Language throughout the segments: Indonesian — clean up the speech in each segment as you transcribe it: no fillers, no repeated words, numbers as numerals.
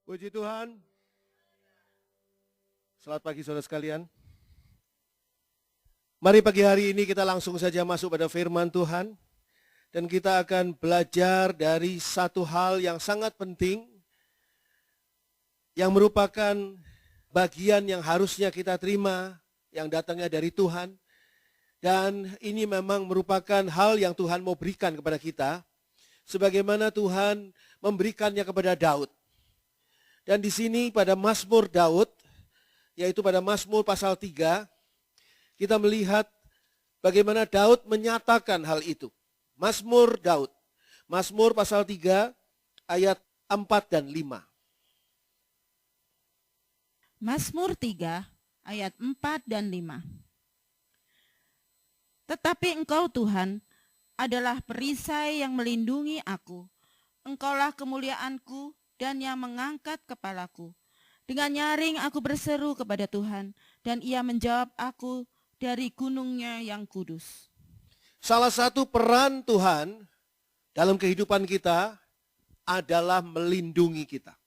Puji Tuhan. Selamat pagi saudara sekalian. Mari pagi hari ini kita langsung saja masuk pada firman Tuhan. Dan kita akan belajar dari satu hal yang sangat penting. Yang merupakan bagian yang harusnya kita terima. Yang datangnya dari Tuhan. Dan ini memang merupakan hal yang Tuhan mau berikan kepada kita. Sebagaimana Tuhan memberikannya kepada Daud. Dan di sini pada Mazmur Daud, yaitu pada Mazmur pasal 3, kita melihat bagaimana Daud menyatakan hal itu. Mazmur Daud, Mazmur pasal 3 ayat 4 dan 5. Mazmur 3 ayat 4 dan 5. Tetapi Engkau Tuhan adalah perisai yang melindungi aku. Engkaulah kemuliaanku dan yang mengangkat kepalaku. Dengan nyaring aku berseru kepada Tuhan, dan Ia menjawab aku dari gunungnya yang kudus. Salah satu peran Tuhan dalam kehidupan kita adalah melindungi kita.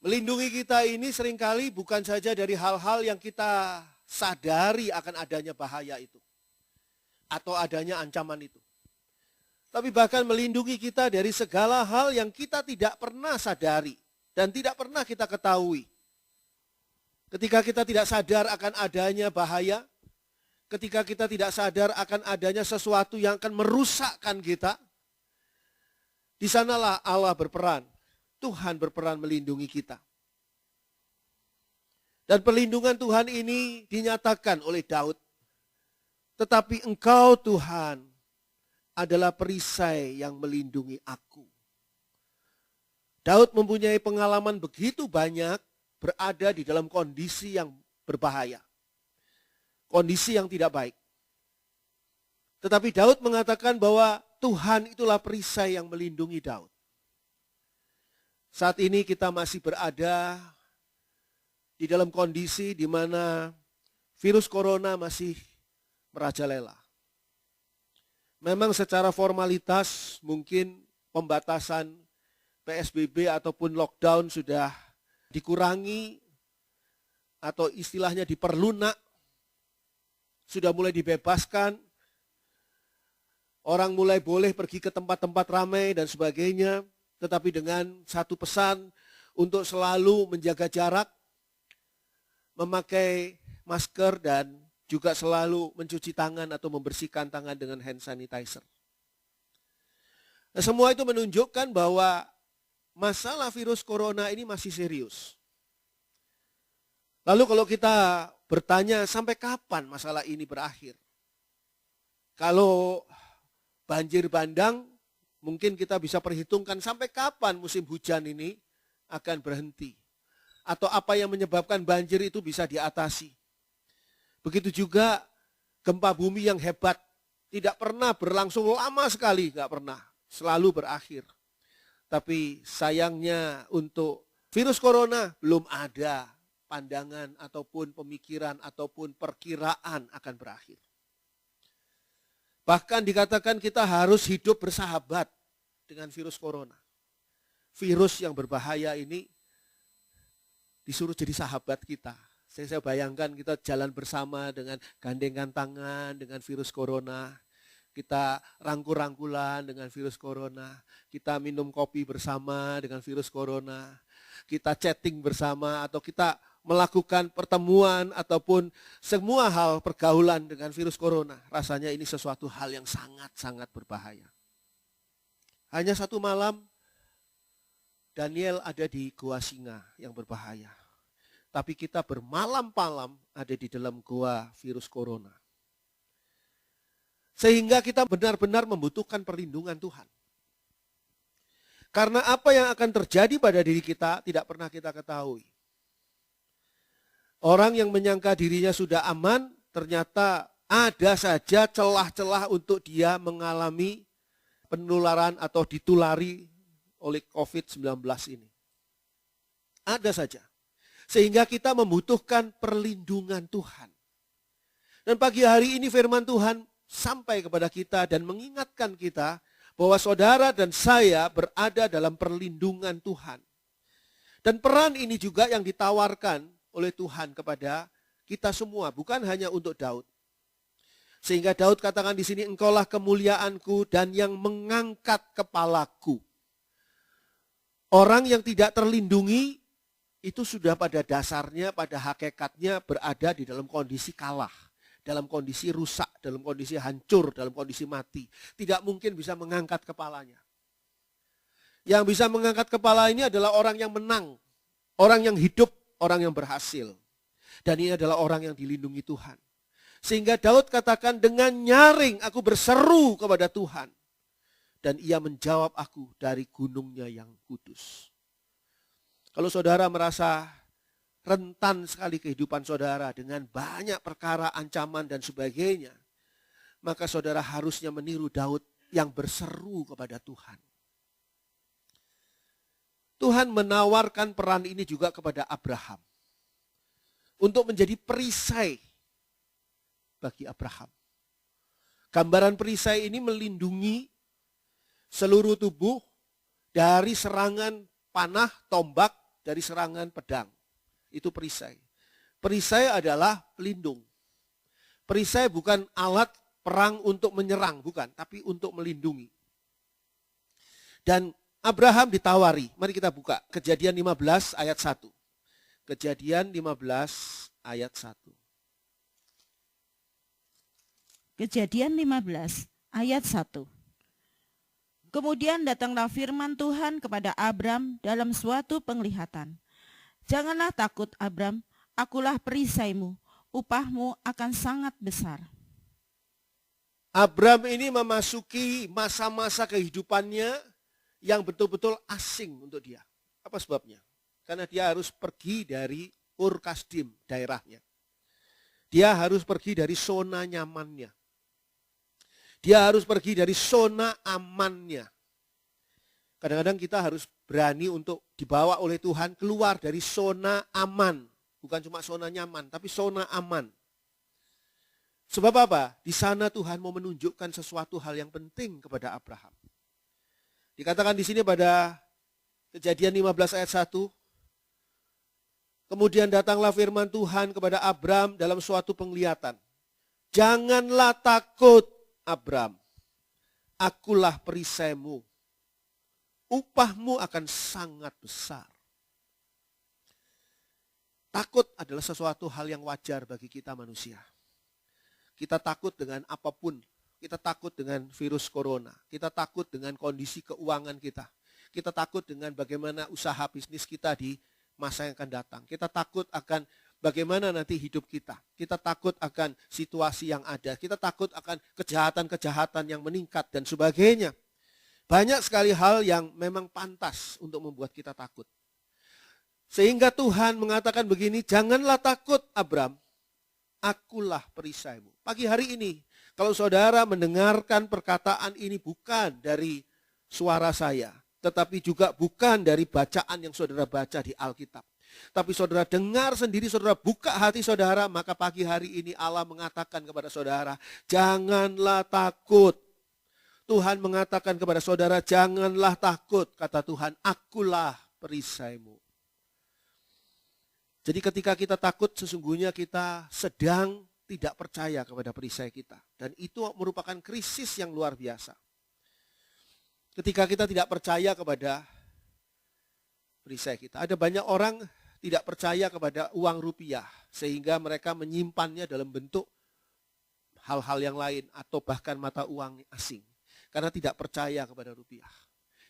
Melindungi kita ini seringkali bukan saja dari hal-hal yang kita sadari akan adanya bahaya itu. Atau adanya ancaman itu. Tapi bahkan melindungi kita dari segala hal yang kita tidak pernah sadari dan tidak pernah kita ketahui. Ketika kita tidak sadar akan adanya bahaya, ketika kita tidak sadar akan adanya sesuatu yang akan merusakkan kita, di sanalah Allah berperan. Tuhan berperan melindungi kita. Dan perlindungan Tuhan ini dinyatakan oleh Daud. Tetapi Engkau Tuhan adalah perisai yang melindungi aku. Daud mempunyai pengalaman begitu banyak berada di dalam kondisi yang berbahaya. Kondisi yang tidak baik. Tetapi Daud mengatakan bahwa Tuhan itulah perisai yang melindungi Daud. Saat ini kita masih berada di dalam kondisi di mana virus corona masih merajalela. Memang secara formalitas mungkin pembatasan PSBB ataupun lockdown sudah dikurangi atau istilahnya diperlunak, sudah mulai dibebaskan, orang mulai boleh pergi ke tempat-tempat ramai dan sebagainya, tetapi dengan satu pesan untuk selalu menjaga jarak, memakai masker dan juga selalu mencuci tangan atau membersihkan tangan dengan hand sanitizer. Nah, semua itu menunjukkan bahwa masalah virus corona ini masih serius. Lalu kalau kita bertanya sampai kapan masalah ini berakhir? Kalau banjir bandang, mungkin kita bisa perhitungkan sampai kapan musim hujan ini akan berhenti. Atau apa yang menyebabkan banjir itu bisa diatasi. Begitu juga gempa bumi yang hebat, tidak pernah berlangsung lama sekali, nggak pernah, selalu berakhir. Tapi sayangnya untuk virus corona belum ada pandangan ataupun pemikiran ataupun perkiraan akan berakhir. Bahkan dikatakan kita harus hidup bersahabat dengan virus corona. Virus yang berbahaya ini disuruh jadi sahabat kita. Saya bayangkan kita jalan bersama dengan gandengan tangan dengan virus corona. Kita rangkul-rangkulan dengan virus corona. Kita minum kopi bersama dengan virus corona. Kita chatting bersama atau kita melakukan pertemuan ataupun semua hal pergaulan dengan virus corona. Rasanya ini sesuatu hal yang sangat-sangat berbahaya. Hanya satu malam Daniel ada di gua singa yang berbahaya. Tapi kita bermalam-malam ada di dalam gua virus corona. Sehingga kita benar-benar membutuhkan perlindungan Tuhan. Karena apa yang akan terjadi pada diri kita tidak pernah kita ketahui. Orang yang menyangka dirinya sudah aman, ternyata ada saja celah-celah untuk dia mengalami penularan atau ditulari oleh COVID-19 ini. Ada saja. Sehingga kita membutuhkan perlindungan Tuhan. Dan pagi hari ini firman Tuhan sampai kepada kita dan mengingatkan kita bahwa saudara dan saya berada dalam perlindungan Tuhan. Dan peran ini juga yang ditawarkan oleh Tuhan kepada kita semua, bukan hanya untuk Daud. Sehingga Daud katakan di sini, engkaulah kemuliaanku dan yang mengangkat kepalaku. Orang yang tidak terlindungi itu sudah pada dasarnya, pada hakikatnya berada di dalam kondisi kalah, dalam kondisi rusak, dalam kondisi hancur, dalam kondisi mati. Tidak mungkin bisa mengangkat kepalanya. Yang bisa mengangkat kepala ini adalah orang yang menang, orang yang hidup, orang yang berhasil. Dan ini adalah orang yang dilindungi Tuhan. Sehingga Daud katakan, dengan nyaring aku berseru kepada Tuhan. Dan ia menjawab aku dari gunungnya yang kudus. Kalau saudara merasa rentan sekali kehidupan saudara dengan banyak perkara, ancaman dan sebagainya, maka saudara harusnya meniru Daud yang berseru kepada Tuhan. Tuhan menawarkan peran ini juga kepada Abraham untuk menjadi perisai bagi Abraham. Gambaran perisai ini melindungi seluruh tubuh dari serangan panah, tombak, dari serangan pedang. Itu perisai. Perisai adalah pelindung. Perisai bukan alat perang untuk menyerang, bukan, tapi untuk melindungi. Dan Abraham ditawari, mari kita buka Kejadian 15 ayat 1. Kejadian 15 ayat 1. Kejadian 15 ayat 1. Kemudian datanglah firman Tuhan kepada Abram dalam suatu penglihatan. Janganlah takut Abram, akulah perisaimu, upahmu akan sangat besar. Abram ini memasuki masa-masa kehidupannya yang betul-betul asing untuk dia. Apa sebabnya? Karena dia harus pergi dari Ur Kasdim, daerahnya. Dia harus pergi dari zona nyamannya. Dia harus pergi dari zona amannya. Kadang-kadang kita harus berani untuk dibawa oleh Tuhan keluar dari zona aman. Bukan cuma zona nyaman, tapi zona aman. Sebab apa? Di sana Tuhan mau menunjukkan sesuatu hal yang penting kepada Abraham. Dikatakan di sini pada Kejadian 15 ayat 1. Kemudian datanglah firman Tuhan kepada Abram dalam suatu penglihatan. Janganlah takut Abram, akulah perisaimu, upahmu akan sangat besar. Takut adalah sesuatu hal yang wajar bagi kita manusia. Kita takut dengan apapun, kita takut dengan virus corona, kita takut dengan kondisi keuangan kita, kita takut dengan bagaimana usaha bisnis kita di masa yang akan datang, kita takut akan bagaimana nanti hidup kita. Kita takut akan situasi yang ada. Kita takut akan kejahatan-kejahatan yang meningkat dan sebagainya. Banyak sekali hal yang memang pantas untuk membuat kita takut. Sehingga Tuhan mengatakan begini, janganlah takut Abram, akulah perisaimu. Pagi hari ini, kalau saudara mendengarkan perkataan ini bukan dari suara saya, tetapi juga bukan dari bacaan yang saudara baca di Alkitab. Tapi saudara dengar sendiri, saudara buka hati saudara, maka pagi hari ini Allah mengatakan kepada saudara, janganlah takut. Tuhan mengatakan kepada saudara, janganlah takut, kata Tuhan, akulah perisaimu. Jadi ketika kita takut, sesungguhnya kita sedang tidak percaya kepada perisai kita. Dan itu merupakan krisis yang luar biasa. Ketika kita tidak percaya kepada perisai kita. Ada banyak orang tidak percaya kepada uang rupiah, sehingga mereka menyimpannya dalam bentuk hal-hal yang lain atau bahkan mata uang asing. Karena tidak percaya kepada rupiah.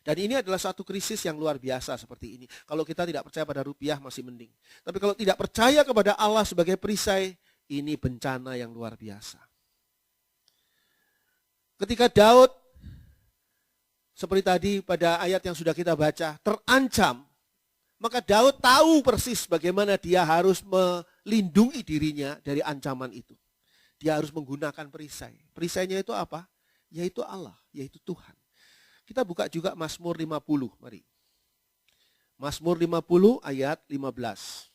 Dan ini adalah satu krisis yang luar biasa seperti ini. Kalau kita tidak percaya pada rupiah masih mending. Tapi kalau tidak percaya kepada Allah sebagai perisai, ini bencana yang luar biasa. Ketika Daud, seperti tadi pada ayat yang sudah kita baca, terancam, maka Daud tahu persis bagaimana dia harus melindungi dirinya dari ancaman itu. Dia harus menggunakan perisai. Perisainya itu apa? Yaitu Allah, yaitu Tuhan. Kita buka juga Mazmur 50, mari. Mazmur 50 ayat 15.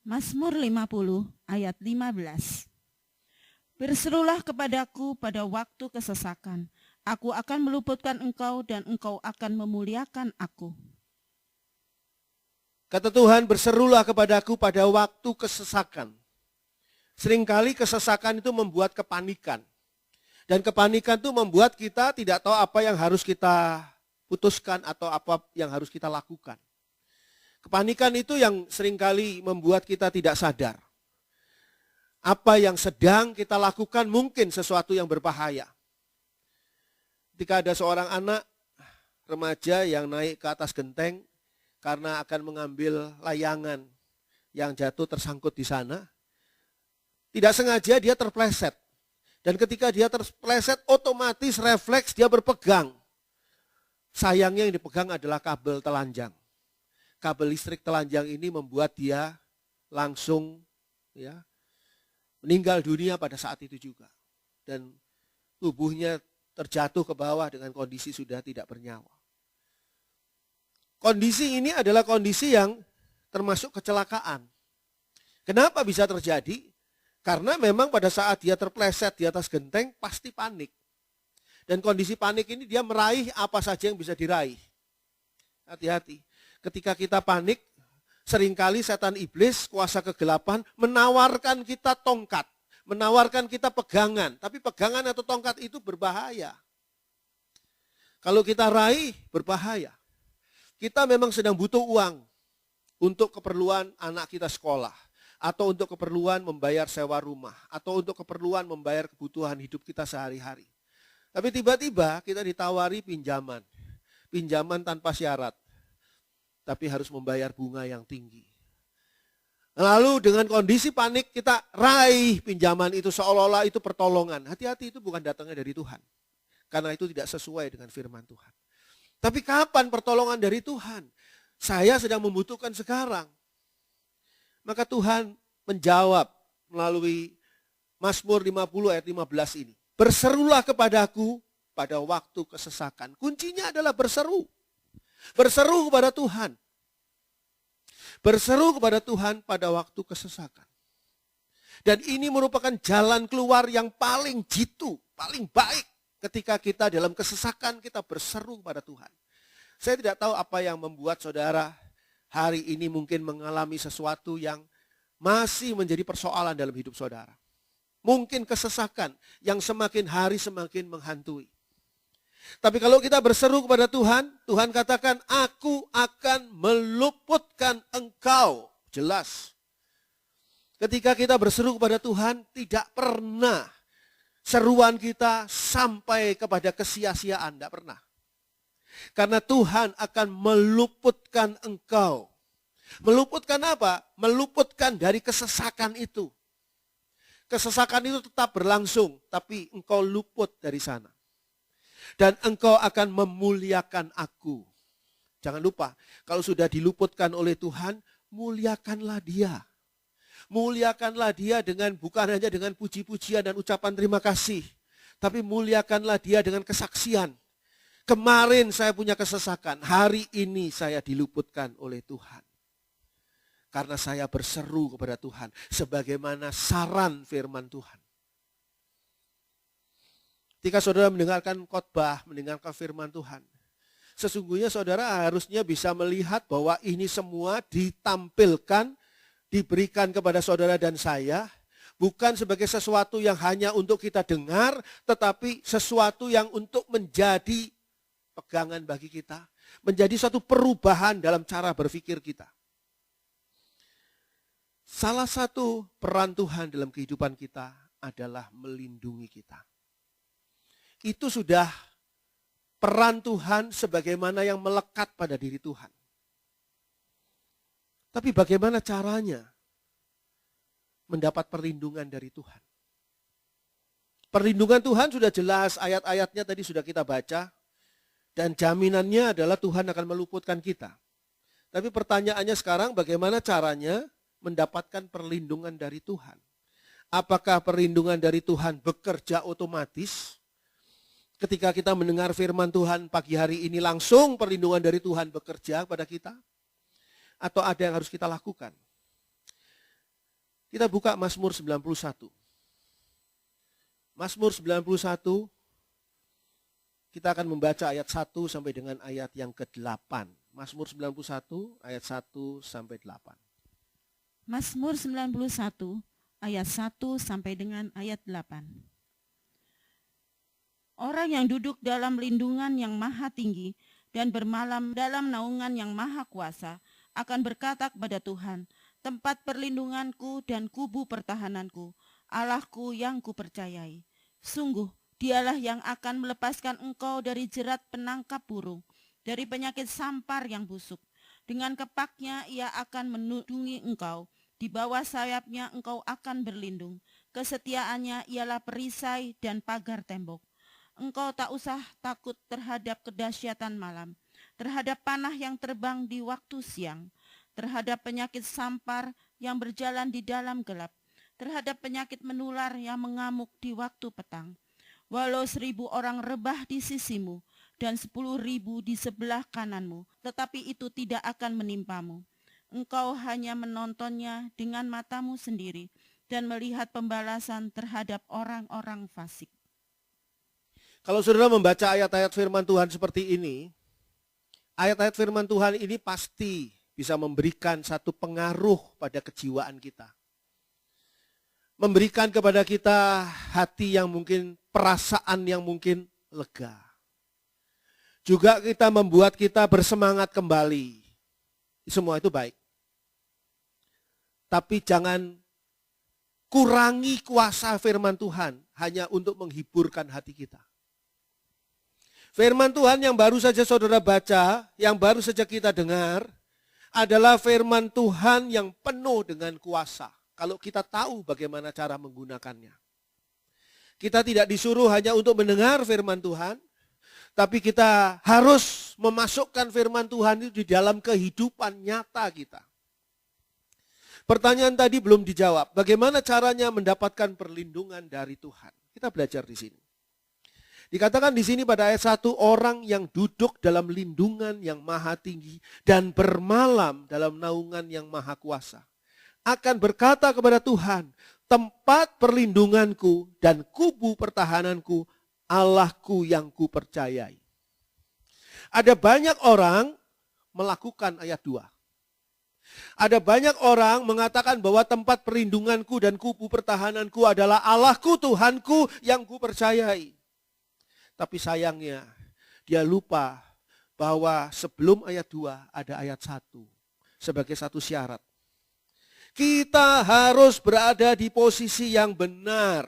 Mazmur 50 ayat 15. Berserulah kepadaku pada waktu kesesakan. Aku akan meluputkan engkau dan engkau akan memuliakan aku. Kata Tuhan, berserulah kepadaku pada waktu kesesakan. Seringkali kesesakan itu membuat kepanikan. Dan kepanikan itu membuat kita tidak tahu apa yang harus kita putuskan atau apa yang harus kita lakukan. Kepanikan itu yang seringkali membuat kita tidak sadar. Apa yang sedang kita lakukan mungkin sesuatu yang berbahaya. Ketika ada seorang anak remaja yang naik ke atas genteng karena akan mengambil layangan yang jatuh tersangkut di sana, tidak sengaja dia terpleset. Dan ketika dia terpleset, otomatis refleks dia berpegang. Sayangnya yang dipegang adalah kabel telanjang. Kabel listrik telanjang ini membuat dia langsung meninggal dunia pada saat itu juga. Dan tubuhnya terjatuh ke bawah dengan kondisi sudah tidak bernyawa. Kondisi ini adalah kondisi yang termasuk kecelakaan. Kenapa bisa terjadi? Karena memang pada saat dia terpleset di atas genteng pasti panik. Dan kondisi panik ini dia meraih apa saja yang bisa diraih. Hati-hati. Ketika kita panik, seringkali setan iblis, kuasa kegelapan, menawarkan kita tongkat. Menawarkan kita pegangan. Tapi pegangan atau tongkat itu berbahaya. Kalau kita raih, berbahaya. Kita memang sedang butuh uang untuk keperluan anak kita sekolah. Atau untuk keperluan membayar sewa rumah. Atau untuk keperluan membayar kebutuhan hidup kita sehari-hari. Tapi tiba-tiba kita ditawari pinjaman. Pinjaman tanpa syarat. Tapi harus membayar bunga yang tinggi. Lalu dengan kondisi panik kita raih pinjaman itu seolah-olah itu pertolongan. Hati-hati, itu bukan datangnya dari Tuhan. Karena itu tidak sesuai dengan firman Tuhan. Tapi kapan pertolongan dari Tuhan? Saya sedang membutuhkan sekarang. Maka Tuhan menjawab melalui Mazmur 50 ayat 15 ini. Berserulah kepadaku pada waktu kesesakan. Kuncinya adalah berseru. Berseru kepada Tuhan. Berseru kepada Tuhan pada waktu kesesakan. Dan ini merupakan jalan keluar yang paling jitu, paling baik. Ketika kita dalam kesesakan, kita berseru kepada Tuhan. Saya tidak tahu apa yang membuat saudara hari ini mungkin mengalami sesuatu yang masih menjadi persoalan dalam hidup saudara. Mungkin kesesakan yang semakin hari semakin menghantui. Tapi kalau kita berseru kepada Tuhan, Tuhan katakan, aku akan meluputkan engkau. Jelas. Ketika kita berseru kepada Tuhan, tidak pernah seruan kita sampai kepada kesia-siaan, tidak pernah. Karena Tuhan akan meluputkan engkau. Meluputkan apa? Meluputkan dari kesesakan itu. Kesesakan itu tetap berlangsung, tapi engkau luput dari sana. Dan engkau akan memuliakan aku. Jangan lupa, kalau sudah diluputkan oleh Tuhan, muliakanlah Dia. Muliakanlah Dia dengan bukan hanya dengan puji-pujian dan ucapan terima kasih. Tapi muliakanlah Dia dengan kesaksian. Kemarin saya punya kesesakan, hari ini saya diluputkan oleh Tuhan. Karena saya berseru kepada Tuhan, sebagaimana saran firman Tuhan. Ketika saudara mendengarkan khotbah, mendengarkan firman Tuhan, sesungguhnya saudara harusnya bisa melihat bahwa ini semua ditampilkan, diberikan kepada saudara dan saya, bukan sebagai sesuatu yang hanya untuk kita dengar, tetapi sesuatu yang untuk menjadi pegangan bagi kita, menjadi suatu perubahan dalam cara berpikir kita. Salah satu peran Tuhan dalam kehidupan kita adalah melindungi kita. Itu sudah peran Tuhan sebagaimana yang melekat pada diri Tuhan. Tapi bagaimana caranya mendapat perlindungan dari Tuhan? Perlindungan Tuhan sudah jelas, ayat-ayatnya tadi sudah kita baca. Dan jaminannya adalah Tuhan akan meluputkan kita. Tapi pertanyaannya sekarang bagaimana caranya mendapatkan perlindungan dari Tuhan? Apakah perlindungan dari Tuhan bekerja otomatis? Ketika kita mendengar firman Tuhan pagi hari ini langsung perlindungan dari Tuhan bekerja pada kita? Atau ada yang harus kita lakukan? Kita buka Mazmur 91. Mazmur 91, kita akan membaca ayat 1 sampai dengan ayat yang ke-8. Mazmur 91 ayat 1 sampai 8. Mazmur 91 ayat 1 sampai dengan ayat 8. Orang yang duduk dalam lindungan yang maha tinggi dan bermalam dalam naungan yang maha kuasa akan berkata kepada Tuhan, tempat perlindunganku dan kubu pertahananku, Allahku yang kupercayai. Sungguh, dialah yang akan melepaskan engkau dari jerat penangkap burung, dari penyakit sampar yang busuk. Dengan kepaknya ia akan melindungi engkau, di bawah sayapnya engkau akan berlindung. Kesetiaannya ialah perisai dan pagar tembok. Engkau tak usah takut terhadap kedahsyatan malam, terhadap panah yang terbang di waktu siang, terhadap penyakit sampar yang berjalan di dalam gelap, terhadap penyakit menular yang mengamuk di waktu petang. Walau 1.000 orang rebah di sisimu dan 10.000 di sebelah kananmu, tetapi itu tidak akan menimpamu. Engkau hanya menontonnya dengan matamu sendiri dan melihat pembalasan terhadap orang-orang fasik. Kalau saudara membaca ayat-ayat firman Tuhan seperti ini, ayat-ayat firman Tuhan ini pasti bisa memberikan satu pengaruh pada kejiwaan kita. Memberikan kepada kita hati yang mungkin, perasaan yang mungkin lega. Juga kita membuat kita bersemangat kembali. Semua itu baik. Tapi jangan kurangi kuasa firman Tuhan hanya untuk menghiburkan hati kita. Firman Tuhan yang baru saja saudara baca, yang baru saja kita dengar, adalah firman Tuhan yang penuh dengan kuasa. Kalau kita tahu bagaimana cara menggunakannya. Kita tidak disuruh hanya untuk mendengar firman Tuhan, tapi kita harus memasukkan firman Tuhan itu di dalam kehidupan nyata kita. Pertanyaan tadi belum dijawab. Bagaimana caranya mendapatkan perlindungan dari Tuhan? Kita belajar di sini. Dikatakan di sini pada ayat 1, orang yang duduk dalam lindungan yang maha tinggi dan bermalam dalam naungan yang maha kuasa akan berkata kepada Tuhan, tempat perlindunganku dan kubu pertahananku, Allahku yang kupercayai. Ada banyak orang melakukan ayat 2. Ada banyak orang mengatakan bahwa tempat perlindunganku dan kubu pertahananku adalah Allahku, Tuhanku yang kupercayai. Tapi sayangnya dia lupa bahwa sebelum ayat 2 ada ayat 1 sebagai satu syarat. Kita harus berada di posisi yang benar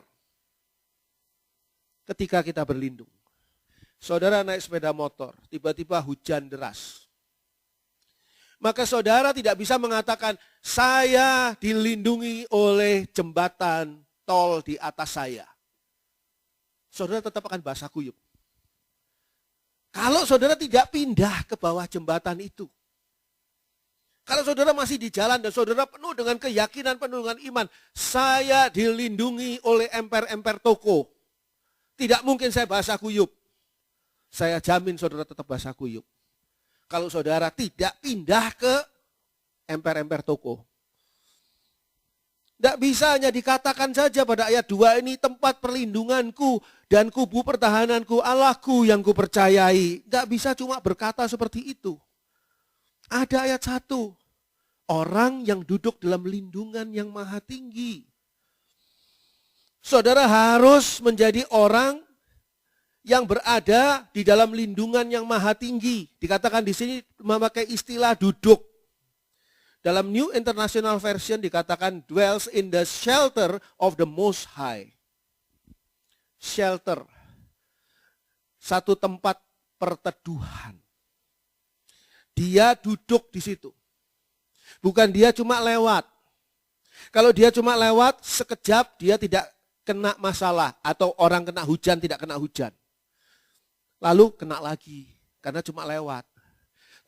ketika kita berlindung. Saudara naik sepeda motor, tiba-tiba hujan deras. Maka saudara tidak bisa mengatakan, saya dilindungi oleh jembatan tol di atas saya. Saudara tetap akan basah kuyup. Kalau saudara tidak pindah ke bawah jembatan itu. Kalau saudara masih di jalan dan saudara penuh dengan keyakinan, penuh dengan iman. Saya dilindungi oleh emper-emper toko. Tidak mungkin saya basah kuyup. Saya jamin saudara tetap basah kuyup. Kalau saudara tidak pindah ke emper-emper toko. Tidak bisa hanya dikatakan saja pada ayat 2 ini tempat perlindunganku dan kubu pertahananku, Allahku yang kupercayai. Tidak bisa cuma berkata seperti itu. Ada ayat 1, orang yang duduk dalam lindungan yang maha tinggi. Saudara harus menjadi orang yang berada di dalam lindungan yang maha tinggi. Dikatakan di sini memakai istilah duduk. Dalam New International Version dikatakan dwells in the shelter of the Most High. Shelter. Satu tempat perteduhan. Dia duduk di situ. Bukan dia cuma lewat. Kalau dia cuma lewat, sekejap dia tidak kena masalah. Atau orang kena hujan, tidak kena hujan. Lalu kena lagi, karena cuma lewat.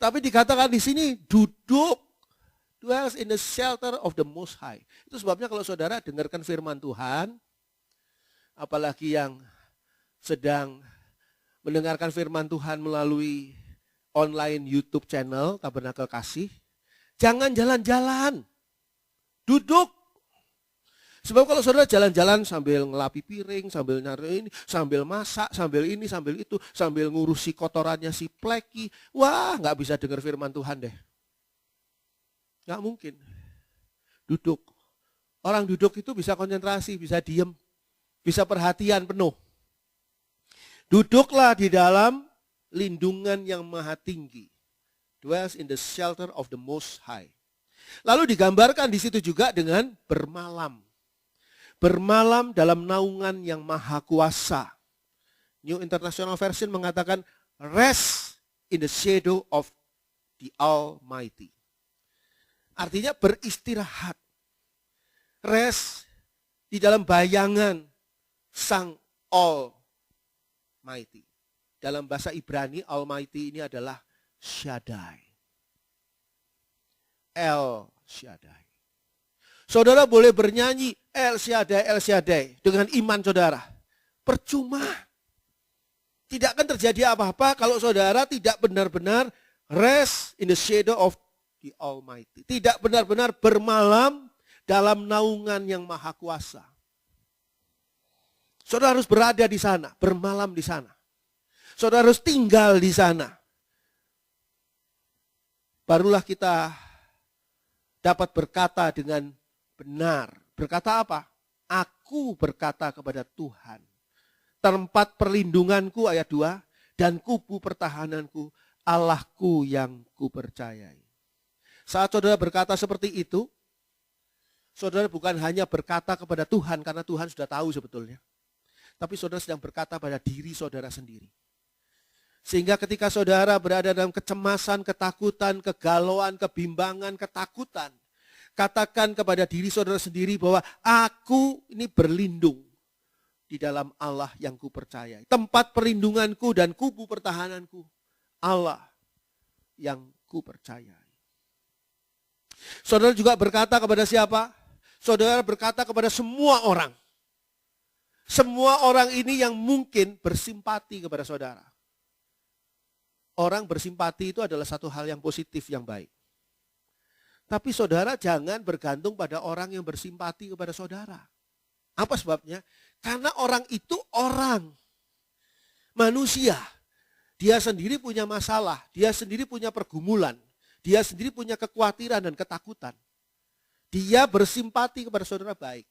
Tapi dikatakan di sini, duduk. Dwells in the shelter of the Most High. Itu sebabnya kalau saudara dengarkan firman Tuhan, apalagi yang sedang mendengarkan firman Tuhan melalui online YouTube channel Tabernakel Kasih, jangan jalan-jalan. Duduk. Sebab kalau saudara jalan-jalan sambil ngelapi piring, sambil nyari ini, sambil masak, sambil ini, sambil itu, sambil ngurusi kotorannya si pleki, wah nggak bisa dengar firman Tuhan deh. Nggak mungkin. Duduk. Orang duduk itu bisa konsentrasi, bisa diem, bisa perhatian penuh. Duduklah di dalam lindungan yang maha tinggi. Dwells in the shelter of the Most High. Lalu digambarkan di situ juga dengan bermalam. Bermalam dalam naungan yang maha kuasa. New International Version mengatakan rest in the shadow of the Almighty. Artinya beristirahat. Rest di dalam bayangan Sang Almighty. Dalam bahasa Ibrani, Almighty ini adalah Shaddai. El Shaddai. Saudara boleh bernyanyi El Shaddai dengan iman saudara. Percuma. Tidak akan terjadi apa-apa kalau saudara tidak benar-benar rest in the shadow of the Almighty. Tidak benar-benar bermalam dalam naungan yang maha kuasa. Saudara harus berada di sana, bermalam di sana. Saudara harus tinggal di sana. Barulah kita dapat berkata dengan benar. Berkata apa? Aku berkata kepada Tuhan. Tempat perlindunganku ayat 2. Dan kubu pertahananku, Allahku yang kupercayai. Saat saudara berkata seperti itu, saudara bukan hanya berkata kepada Tuhan karena Tuhan sudah tahu sebetulnya. Tapi saudara sedang berkata pada diri saudara sendiri. Sehingga ketika saudara berada dalam kecemasan, ketakutan, kegalauan, kebimbangan, ketakutan, katakan kepada diri saudara sendiri bahwa aku ini berlindung di dalam Allah yang kupercayai. Tempat perlindunganku dan kubu pertahananku, Allah yang kupercayai. Saudara juga berkata kepada siapa? Saudara berkata kepada semua orang. Semua orang ini yang mungkin bersimpati kepada saudara. Orang bersimpati itu adalah satu hal yang positif, yang baik. Tapi saudara jangan bergantung pada orang yang bersimpati kepada saudara. Apa sebabnya? Karena orang itu orang. Manusia. Dia sendiri punya masalah. Dia sendiri punya pergumulan. Dia sendiri punya kekhawatiran dan ketakutan. Dia bersimpati kepada saudara baik.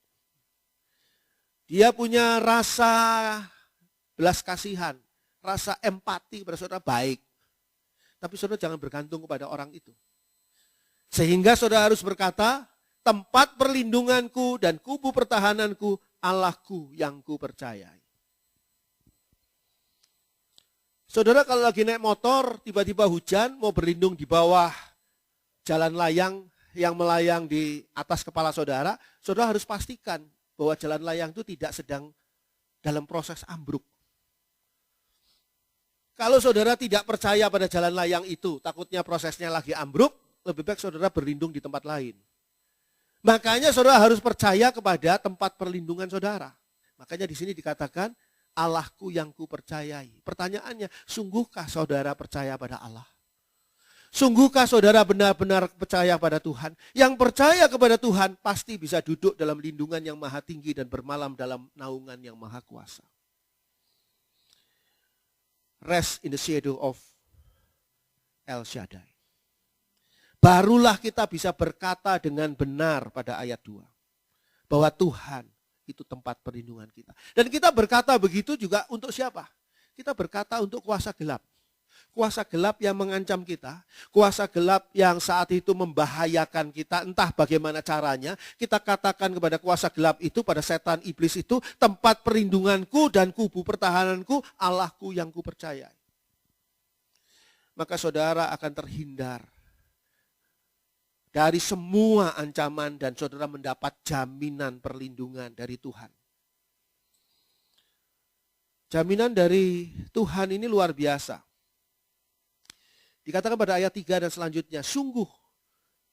Dia punya rasa belas kasihan. Rasa empati kepada saudara baik. Tapi saudara jangan bergantung kepada orang itu. Sehingga saudara harus berkata, tempat perlindunganku dan kubu pertahananku, Allahku yang kupercayai. Saudara kalau lagi naik motor, tiba-tiba hujan, mau berlindung di bawah jalan layang yang melayang di atas kepala saudara, saudara harus pastikan bahwa jalan layang itu tidak sedang dalam proses ambruk. Kalau saudara tidak percaya pada jalan layang itu, takutnya prosesnya lagi ambruk, lebih baik saudara berlindung di tempat lain. Makanya saudara harus percaya kepada tempat perlindungan saudara. Makanya di sini dikatakan, Allahku yang kupercayai. Pertanyaannya, sungguhkah saudara percaya pada Allah? Sungguhkah saudara benar-benar percaya pada Tuhan? Yang percaya kepada Tuhan pasti bisa duduk dalam lindungan yang maha tinggi dan bermalam dalam naungan yang maha kuasa. Rest in the shadow of El Shaddai. Barulah kita bisa berkata dengan benar pada ayat 2. Bahwa Tuhan itu tempat perlindungan kita. Dan kita berkata begitu juga untuk siapa? Kita berkata untuk kuasa gelap. Kuasa gelap yang mengancam kita. Kuasa gelap yang saat itu membahayakan kita. Entah bagaimana caranya. Kita katakan kepada kuasa gelap itu, pada setan iblis itu, tempat perlindunganku dan kubu pertahananku, Allahku yang kupercayai. Maka saudara akan terhindar dari semua ancaman dan saudara mendapat jaminan perlindungan dari Tuhan. Jaminan dari Tuhan ini luar biasa. Dikatakan pada ayat 3 dan selanjutnya, sungguh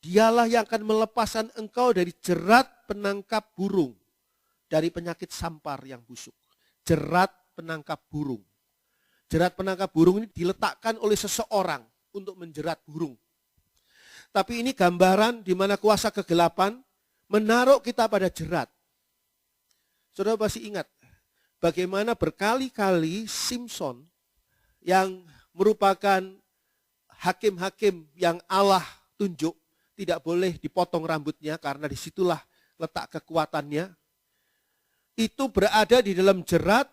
dialah yang akan melepaskan engkau dari jerat penangkap burung, dari penyakit sampar yang busuk. Jerat penangkap burung. Jerat penangkap burung ini diletakkan oleh seseorang untuk menjerat burung. Tapi ini gambaran di mana kuasa kegelapan menaruh kita pada jerat. Saudara pasti ingat bagaimana berkali-kali Simpson yang merupakan hakim-hakim yang Allah tunjuk tidak boleh dipotong rambutnya karena disitulah letak kekuatannya. Itu berada di dalam jerat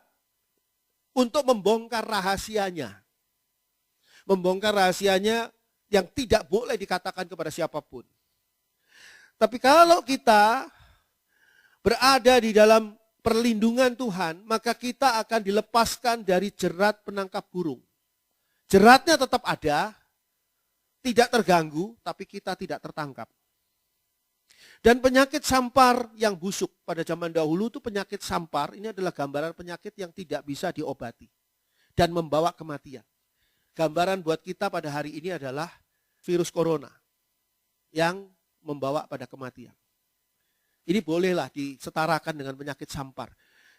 untuk membongkar rahasianya. Membongkar rahasianya yang tidak boleh dikatakan kepada siapapun. Tapi kalau kita berada di dalam perlindungan Tuhan, maka kita akan dilepaskan dari jerat penangkap burung. Jeratnya tetap ada, tidak terganggu, tapi kita tidak tertangkap. Dan penyakit sampar yang busuk pada zaman dahulu itu penyakit sampar, ini adalah gambaran penyakit yang tidak bisa diobati dan membawa kematian. Gambaran buat kita pada hari ini adalah virus corona yang membawa pada kematian. Ini bolehlah disetarakan dengan penyakit sampar.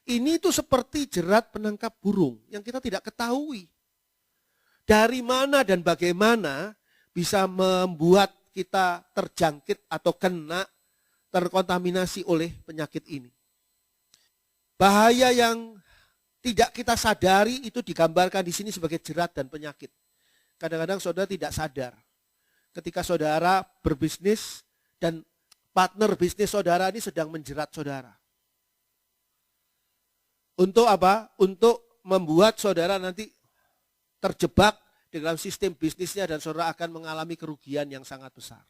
Ini tuh seperti jerat penangkap burung yang kita tidak ketahui. Dari mana dan bagaimana bisa membuat kita terjangkit atau kena terkontaminasi oleh penyakit ini. Bahaya yang tidak kita sadari itu digambarkan di sini sebagai jerat dan penyakit. Kadang-kadang saudara tidak sadar. Ketika saudara berbisnis dan partner bisnis saudara ini sedang menjerat saudara. Untuk apa? Untuk membuat saudara nanti terjebak di dalam sistem bisnisnya dan saudara akan mengalami kerugian yang sangat besar.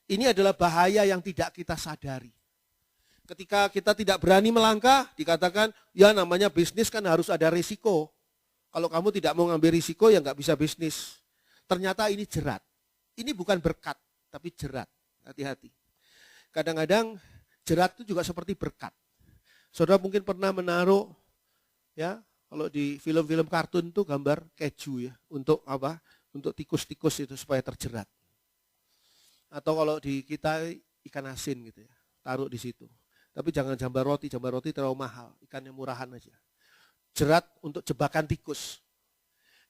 Ini adalah bahaya yang tidak kita sadari. Ketika kita tidak berani melangkah, dikatakan, ya namanya bisnis kan harus ada risiko. Kalau kamu tidak mau ngambil risiko, ya nggak bisa bisnis. Ternyata ini jerat. Ini bukan berkat, tapi jerat. Hati-hati. Kadang-kadang jerat itu juga seperti berkat. Saudara mungkin pernah menaruh, ya kalau di film-film kartun itu gambar keju ya, untuk apa? Untuk tikus-tikus itu supaya terjerat. Atau kalau di kita ikan asin gitu ya, taruh di situ. Tapi jangan jambar roti terlalu mahal, ikannya murahan aja. Jerat untuk jebakan tikus.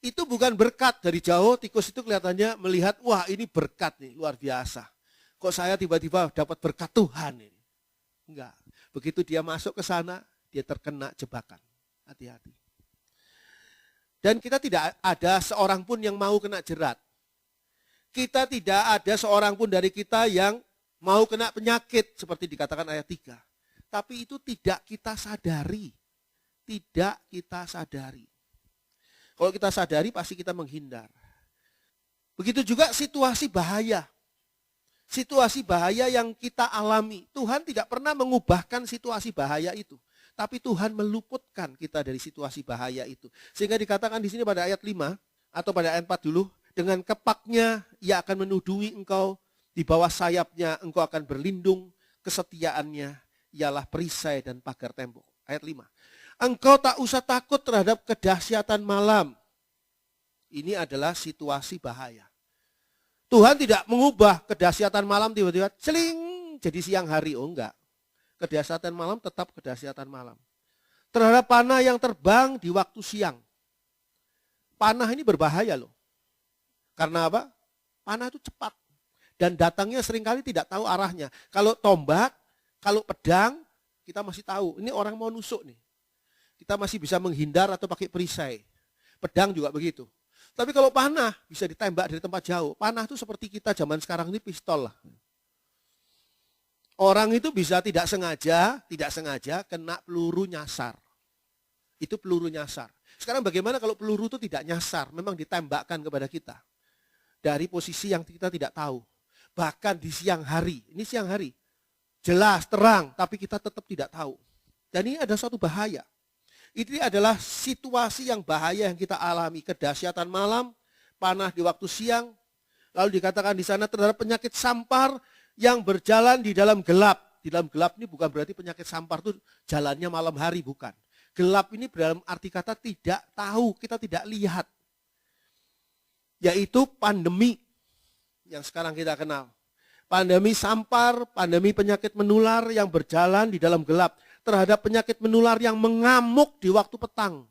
Itu bukan berkat, dari jauh tikus itu kelihatannya melihat, wah ini berkat nih, luar biasa. Kok saya tiba-tiba dapat berkat Tuhan ini? Enggak, begitu dia masuk ke sana, dia terkena jebakan. Hati-hati. Dan kita tidak ada seorang pun yang mau kena jerat. Kita tidak ada seorang pun dari kita yang mau kena penyakit seperti dikatakan ayat 3. Tapi itu tidak kita sadari. Tidak kita sadari. Kalau kita sadari pasti kita menghindar. Begitu juga situasi bahaya. Situasi bahaya yang kita alami. Tuhan tidak pernah mengubahkan situasi bahaya itu. Tapi Tuhan meluputkan kita dari situasi bahaya itu. Sehingga dikatakan di sini pada ayat 5 atau pada ayat 4 dulu. Dengan kepaknya ia akan menudungi engkau, di bawah sayapnya engkau akan berlindung, kesetiaannya ialah perisai dan pagar tembok. Ayat 5. Engkau tak usah takut terhadap kedahsyatan malam. Ini adalah situasi bahaya. Tuhan tidak mengubah kedahsyatan malam tiba-tiba celing jadi siang hari. Oh enggak. Kedahsyatan malam tetap kedahsyatan malam. Terhadap panah yang terbang di waktu siang. Panah ini berbahaya loh. Karena apa? Panah itu cepat. Dan datangnya seringkali tidak tahu arahnya. Kalau tombak, kalau pedang, kita masih tahu. Ini orang mau nusuk nih. Kita masih bisa menghindar atau pakai perisai. Pedang juga begitu. Tapi kalau panah, bisa ditembak dari tempat jauh. Panah itu seperti kita zaman sekarang ini pistol lah. Orang itu bisa tidak sengaja kena peluru nyasar. Itu peluru nyasar. Sekarang bagaimana kalau peluru itu tidak nyasar, memang ditembakkan kepada kita. Dari posisi yang kita tidak tahu. Bahkan di siang hari, ini siang hari. Jelas, terang, tapi kita tetap tidak tahu. Dan ini ada suatu bahaya. Ini adalah situasi yang bahaya yang kita alami. Kedahsyatan malam, panah di waktu siang. Lalu dikatakan di sana terhadap penyakit sampar yang berjalan di dalam gelap. Di dalam gelap ini bukan berarti penyakit sampar itu jalannya malam hari, bukan. Gelap ini dalam arti kata tidak tahu, kita tidak lihat. Yaitu pandemi yang sekarang kita kenal. Pandemi sampar, pandemi penyakit menular yang berjalan di dalam gelap. Terhadap penyakit menular yang mengamuk di waktu petang.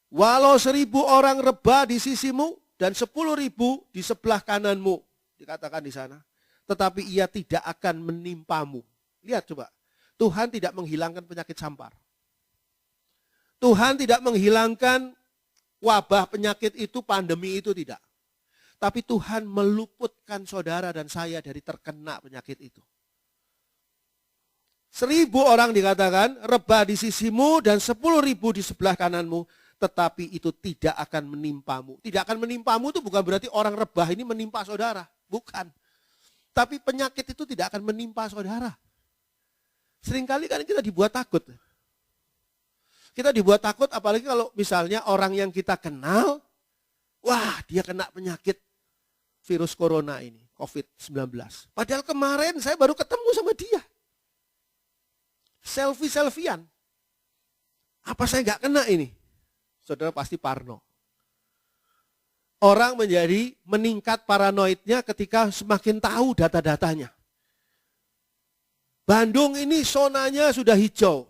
Walau 1.000 orang rebah di sisimu dan 10.000 di sebelah kananmu. Dikatakan di sana. Tetapi ia tidak akan menimpamu. Lihat coba. Tuhan tidak menghilangkan penyakit sampar. Tuhan tidak menghilangkan wabah penyakit itu, pandemi itu tidak. Tapi Tuhan meluputkan saudara dan saya dari terkena penyakit itu. 1.000 orang dikatakan rebah di sisimu dan 10.000 di sebelah kananmu, tetapi itu tidak akan menimpamu. Tidak akan menimpamu itu bukan berarti orang rebah ini menimpa saudara, bukan. Tapi penyakit itu tidak akan menimpa saudara. Seringkali kan kita dibuat takut. Kita dibuat takut apalagi kalau misalnya orang yang kita kenal, wah dia kena penyakit virus corona ini, COVID-19. Padahal kemarin saya baru ketemu sama dia. Selfie-selfian. Apa saya nggak kena ini? Saudara pasti parno. Orang menjadi meningkat paranoidnya ketika semakin tahu data-datanya. Bandung ini zonanya sudah hijau.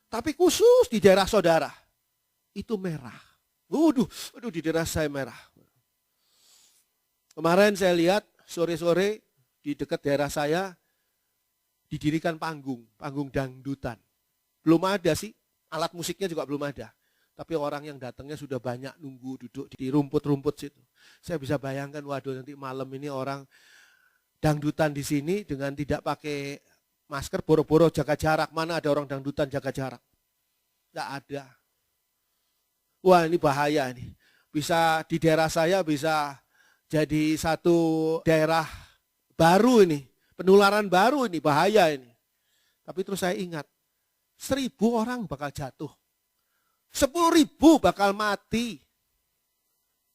Tapi khusus di daerah saudara. Itu merah. Waduh, di daerah saya merah. Kemarin saya lihat sore-sore di dekat daerah saya didirikan panggung dangdutan. Belum ada sih, alat musiknya juga belum ada. Tapi orang yang datangnya sudah banyak nunggu duduk di rumput-rumput situ. Saya bisa bayangkan, waduh nanti malam ini orang dangdutan di sini dengan tidak pakai masker, boro-boro jaga jarak. Mana ada orang dangdutan jaga jarak? Tidak ada. Wah ini bahaya nih. Bisa di daerah saya bisa jadi satu daerah baru ini. Penularan baru ini, bahaya ini. Tapi terus saya ingat, 1.000 orang bakal jatuh. 10.000 bakal mati.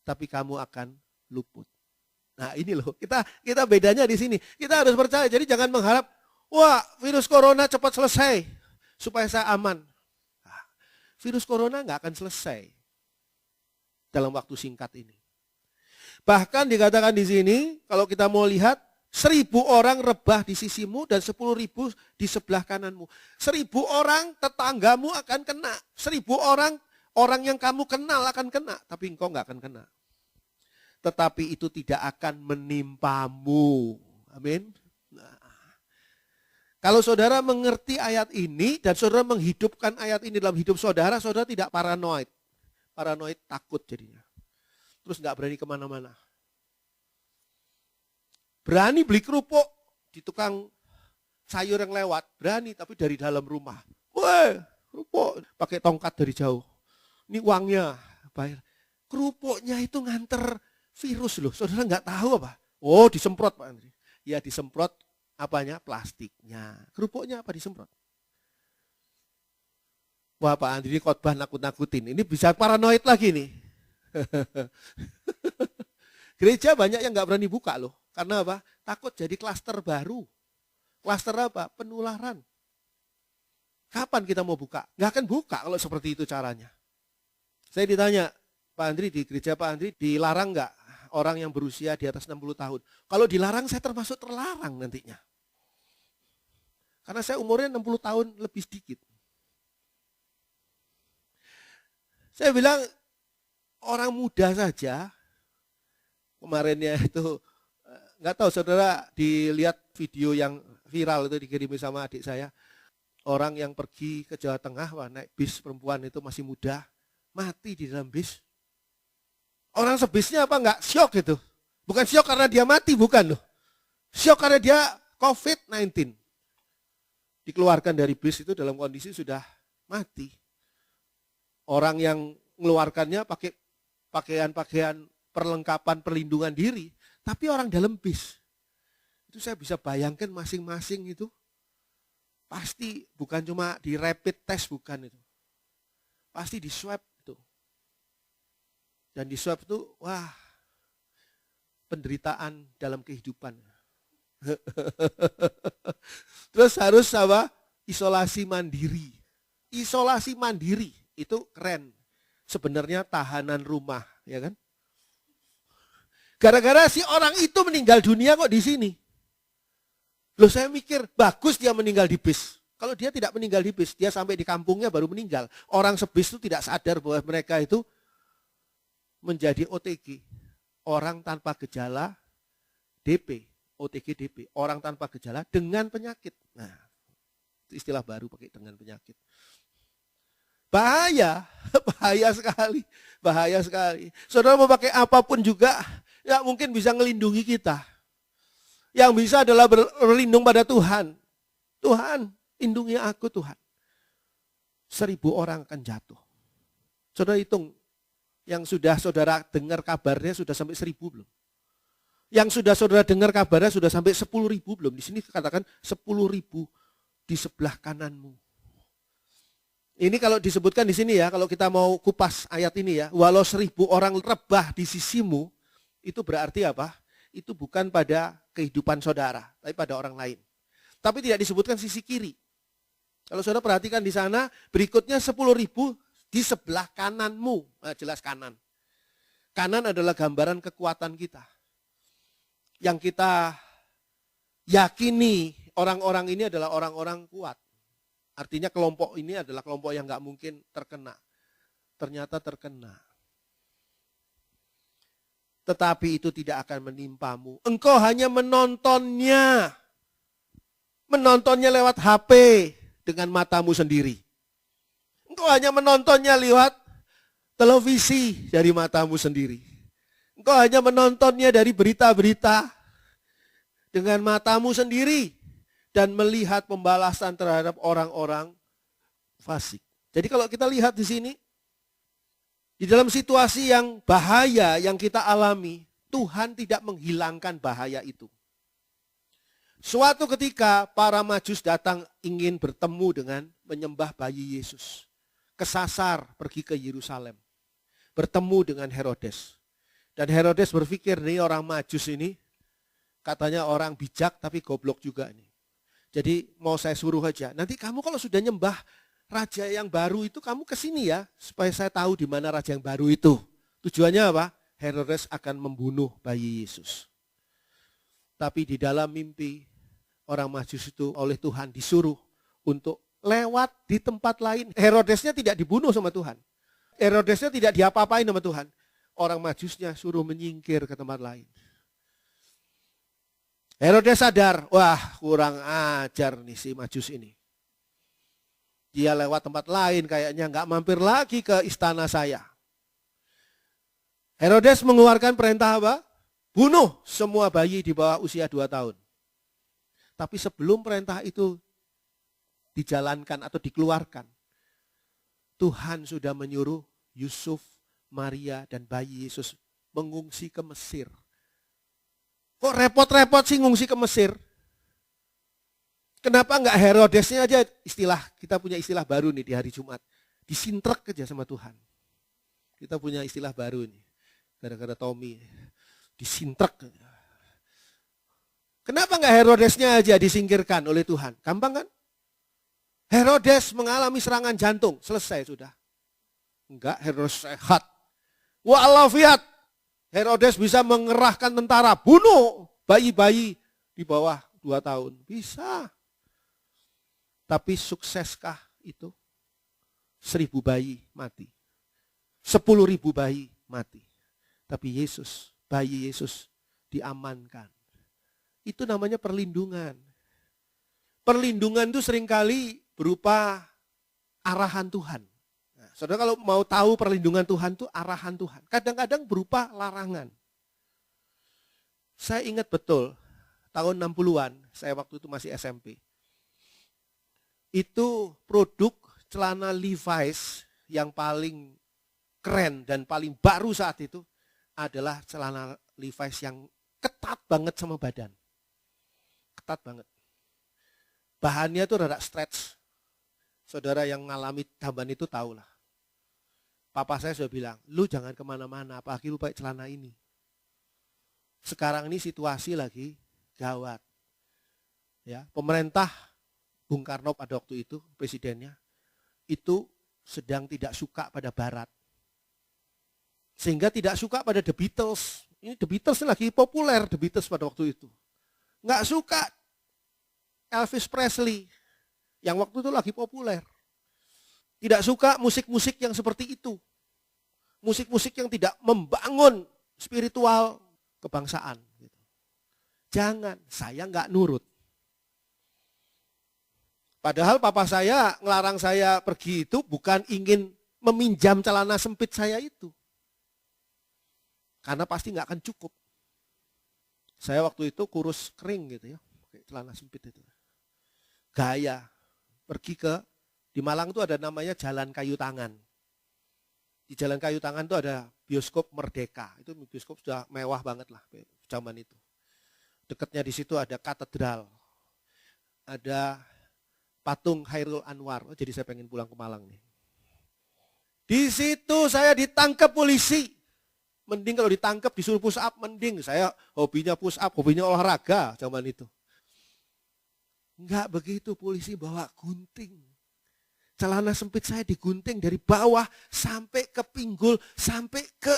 Tapi kamu akan luput. Nah ini loh, kita bedanya di sini. Kita harus percaya, jadi jangan mengharap, wah virus corona cepat selesai, supaya saya aman. Nah, virus corona nggak akan selesai dalam waktu singkat ini. Bahkan dikatakan di sini, kalau kita mau lihat, 1.000 orang rebah di sisimu dan 10.000 di sebelah kananmu. 1.000 orang tetanggamu akan kena. 1.000 orang yang kamu kenal akan kena. Tapi engkau nggak akan kena. Tetapi itu tidak akan menimpamu. Amin. Nah, kalau saudara mengerti ayat ini dan saudara menghidupkan ayat ini dalam hidup saudara, saudara tidak paranoid. Paranoid takut jadinya. Terus nggak berani kemana-mana. Berani beli kerupuk di tukang sayur yang lewat. Berani tapi dari dalam rumah. Woi, kerupuk. Pakai tongkat dari jauh. Ini uangnya. Bayar. Kerupuknya itu nganter virus loh. Saudara nggak tahu apa? Oh disemprot Pak Andri. Ya disemprot apanya? Plastiknya. Kerupuknya apa disemprot? Wah Pak Andri ini khotbah nakut-nakutin. Ini bisa paranoid lagi nih. Gereja banyak yang nggak berani buka loh. Karena apa? Takut jadi klaster baru. Klaster apa? Penularan. Kapan kita mau buka? Nggak akan buka kalau seperti itu caranya. Saya ditanya, Pak Andri di gereja Pak Andri dilarang nggak orang yang berusia di atas 60 tahun? Kalau dilarang saya termasuk terlarang nantinya. Karena saya umurnya 60 tahun lebih sedikit. Saya bilang orang muda saja, kemarinnya itu, nggak tahu saudara dilihat video yang viral itu dikirimi sama adik saya. Orang yang pergi ke Jawa Tengah, wah, naik bis perempuan itu masih muda, mati di dalam bis. Orang sebisnya apa nggak syok itu? Bukan syok karena dia mati, bukan loh. Syok karena dia COVID-19. Dikeluarkan dari bis itu dalam kondisi sudah mati. Orang yang mengeluarkannya pakai pakaian-pakaian perlengkapan perlindungan diri. Tapi orang dalam bis, itu saya bisa bayangkan masing-masing itu, pasti bukan cuma di rapid test, bukan itu. Pasti di swab itu. Dan di swab itu, wah, penderitaan dalam kehidupan. Terus harus apa? Isolasi mandiri. Isolasi mandiri, itu keren. Sebenarnya tahanan rumah, ya kan? Gara-gara si orang itu meninggal dunia kok di sini. Loh saya mikir, bagus dia meninggal di bis. Kalau dia tidak meninggal di bis, dia sampai di kampungnya baru meninggal. Orang sebis itu tidak sadar bahwa mereka itu menjadi OTG. Orang tanpa gejala DP. OTG DP. Orang tanpa gejala dengan penyakit. Nah, Istilah baru pakai dengan penyakit. Bahaya, bahaya sekali. Saudara mau pakai apapun juga, ya mungkin bisa melindungi kita. Yang bisa adalah berlindung pada Tuhan. Tuhan, lindungi aku Tuhan. 1.000 orang akan jatuh. Saudara hitung, yang sudah saudara dengar kabarnya sudah sampai 1.000 belum? Yang sudah saudara dengar kabarnya sudah sampai 10.000 belum? Di sini katakan 10.000 di sebelah kananmu. Ini kalau disebutkan di sini ya, kalau kita mau kupas ayat ini ya, walau 1.000 orang rebah di sisimu, itu berarti apa? Itu bukan pada kehidupan saudara, tapi pada orang lain. Tapi tidak disebutkan sisi kiri. Kalau saudara perhatikan di sana, berikutnya 10.000 di sebelah kananmu. Nah, jelas kanan. Kanan adalah gambaran kekuatan kita. Yang kita yakini orang-orang ini adalah orang-orang kuat. Artinya kelompok ini adalah kelompok yang gak mungkin terkena. Ternyata terkena. Tetapi itu tidak akan menimpamu. Engkau hanya menontonnya. Menontonnya lewat HP dengan matamu sendiri. Engkau hanya menontonnya lewat televisi dari matamu sendiri. Engkau hanya menontonnya dari berita-berita dengan matamu sendiri. Dan melihat pembalasan terhadap orang-orang fasik. Jadi kalau kita lihat di sini, di dalam situasi yang bahaya yang kita alami, Tuhan tidak menghilangkan bahaya itu. Suatu ketika para Majus datang ingin bertemu dengan menyembah bayi Yesus. Kesasar pergi ke Yerusalem. Bertemu dengan Herodes. Dan Herodes berpikir, nih orang Majus ini, katanya orang bijak tapi goblok juga nih. Jadi mau saya suruh aja, nanti kamu kalau sudah nyembah raja yang baru itu kamu kesini ya, supaya saya tahu di mana raja yang baru itu. Tujuannya apa? Herodes akan membunuh bayi Yesus. Tapi di dalam mimpi, orang Majus itu oleh Tuhan disuruh untuk lewat di tempat lain. Herodesnya tidak dibunuh sama Tuhan. Herodesnya tidak diapa-apain sama Tuhan. Orang Majusnya suruh menyingkir ke tempat lain. Herodes sadar, wah kurang ajar nih si Majus ini. Dia lewat tempat lain kayaknya nggak mampir lagi ke istana saya. Herodes mengeluarkan perintah apa? Bunuh semua bayi di bawah usia 2 tahun. Tapi sebelum perintah itu dijalankan atau dikeluarkan, Tuhan sudah menyuruh Yusuf, Maria dan bayi Yesus mengungsi ke Mesir. Kok repot-repot sih ngungsi ke Mesir? Kenapa enggak Herodesnya aja kita punya istilah baru nih di hari Jumat. Disintrek aja sama Tuhan. Kita punya istilah baru nih. Gara-gara Tommy. Disintrek. Kenapa enggak Herodesnya aja disingkirkan oleh Tuhan? Gampang kan? Herodes mengalami serangan jantung. Selesai sudah. Enggak, Herodes sehat. Wa'alafiat. Herodes bisa mengerahkan tentara, bunuh bayi-bayi di bawah 2 tahun. Bisa. Tapi sukseskah itu? 1.000 bayi mati. 10.000 bayi mati. Tapi bayi Yesus diamankan. Itu namanya perlindungan. Perlindungan itu seringkali berupa arahan Tuhan. Saudara kalau mau tahu perlindungan Tuhan itu arahan Tuhan. Kadang-kadang berupa larangan. Saya ingat betul, tahun 60-an, saya waktu itu masih SMP. Itu produk celana Levi's yang paling keren dan paling baru saat itu adalah celana Levi's yang ketat banget sama badan. Ketat banget. Bahannya itu rada stretch. Saudara yang ngalami tambahan itu tahulah. Papa saya sudah bilang, lu jangan kemana-mana, apalagi lu pakai celana ini. Sekarang ini situasi lagi gawat. Ya, pemerintah Bung Karno pada waktu itu, presidennya, itu sedang tidak suka pada Barat. Sehingga tidak suka pada The Beatles. Ini The Beatles lagi populer, The Beatles pada waktu itu. Nggak suka Elvis Presley, yang waktu itu lagi populer. Tidak suka musik-musik yang seperti itu. Musik-musik yang tidak membangun spiritual kebangsaan. Jangan, saya nggak nurut. Padahal papa saya ngelarang saya pergi itu bukan ingin meminjam celana sempit saya itu. Karena pasti nggak akan cukup. Saya waktu itu kurus kering gitu ya, pakai celana sempit itu. Gaya. Pergi di Malang itu ada namanya Jalan Kayu Tangan. Di Jalan Kayu Tangan itu ada bioskop Merdeka. Itu bioskop sudah mewah banget lah zaman itu. Dekatnya di situ ada katedral. Ada patung Khairul Anwar. Oh, jadi saya pengen pulang ke Malang nih. Di situ saya ditangkap polisi. Mending kalau ditangkap disuruh push up, mending. Saya hobinya push up, hobinya olahraga zaman itu. Enggak begitu, polisi bawa gunting. Celana sempit saya digunting dari bawah sampai ke pinggul, sampai ke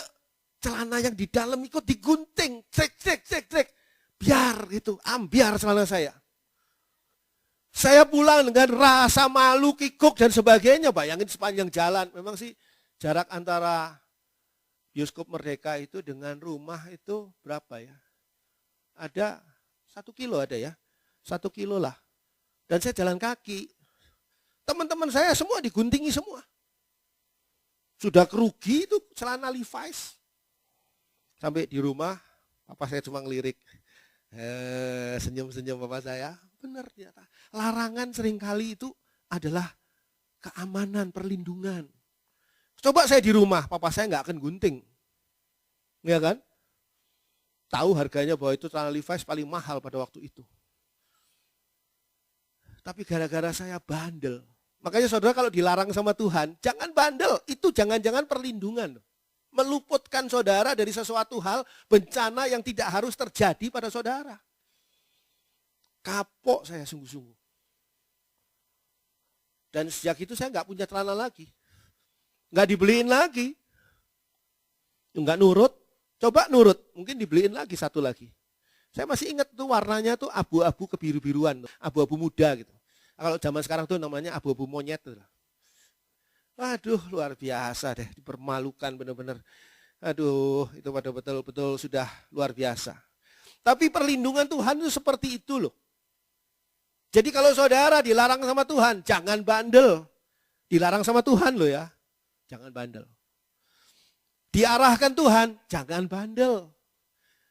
celana yang di dalam ikut digunting. Cek. Biar gitu, ambiar celana saya. Saya pulang dengan rasa malu, kikuk dan sebagainya. Bayangin sepanjang jalan. Memang sih jarak antara bioskop Merdeka itu dengan rumah itu berapa ya? Ada 1 kilo ada ya. 1 kilo lah. Dan saya jalan kaki. Teman-teman saya semua diguntingi semua. Sudah kerugi itu celana Levi's. Sampai di rumah, papa saya cuma ngelirik. Senyum-senyum papa saya. Benar ternyata. Larangan seringkali itu adalah keamanan, perlindungan. Coba saya di rumah, papa saya nggak akan gunting. Ya kan? Tahu harganya bahwa itu celana Levi's paling mahal pada waktu itu. Tapi gara-gara saya bandel. Makanya saudara kalau dilarang sama Tuhan, jangan bandel. Itu jangan-jangan perlindungan. Meluputkan saudara dari sesuatu hal, bencana yang tidak harus terjadi pada saudara. Kapok saya sungguh-sungguh. Dan sejak itu saya nggak punya celana lagi. Nggak dibeliin lagi. Nggak nurut. Coba nurut, mungkin dibeliin lagi satu lagi. Saya masih ingat tuh warnanya tuh abu-abu kebiru-biruan. Abu-abu muda gitu. Kalau zaman sekarang tuh namanya abu-abu monyet. Tuh. Aduh luar biasa deh. Dipermalukan benar-benar. Aduh itu pada betul-betul sudah luar biasa. Tapi perlindungan Tuhan itu seperti itu loh. Jadi kalau saudara dilarang sama Tuhan, jangan bandel. Dilarang sama Tuhan loh ya, jangan bandel. Diarahkan Tuhan, jangan bandel.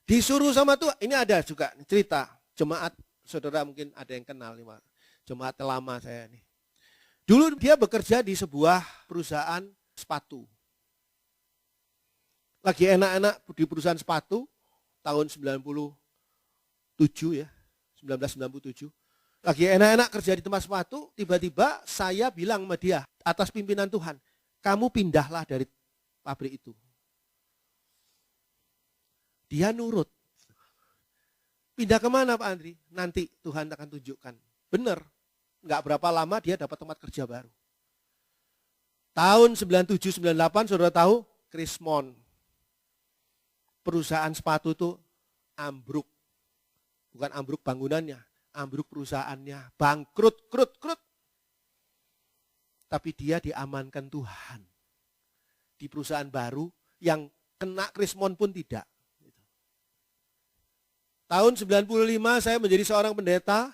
Disuruh sama Tuhan, ini ada juga cerita jemaat, saudara mungkin ada yang kenal nih, jemaat lama saya nih. Dulu dia bekerja di sebuah perusahaan sepatu. Lagi enak-enak di perusahaan sepatu, tahun 97 ya, 1997. Lagi enak-enak kerja di tempat sepatu, tiba-tiba saya bilang sama dia, atas pimpinan Tuhan, kamu pindahlah dari pabrik itu. Dia nurut. Pindah kemana Pak Andri? Nanti Tuhan akan tunjukkan. Benar, nggak berapa lama dia dapat tempat kerja baru. Tahun 97-98, saudara tahu, Krismon. Perusahaan sepatu itu ambruk. Bukan ambruk bangunannya. Ambruk perusahaannya, bangkrut, krut. Tapi dia diamankan Tuhan. Di perusahaan baru yang kena Krismon pun tidak. Tahun 95 saya menjadi seorang pendeta,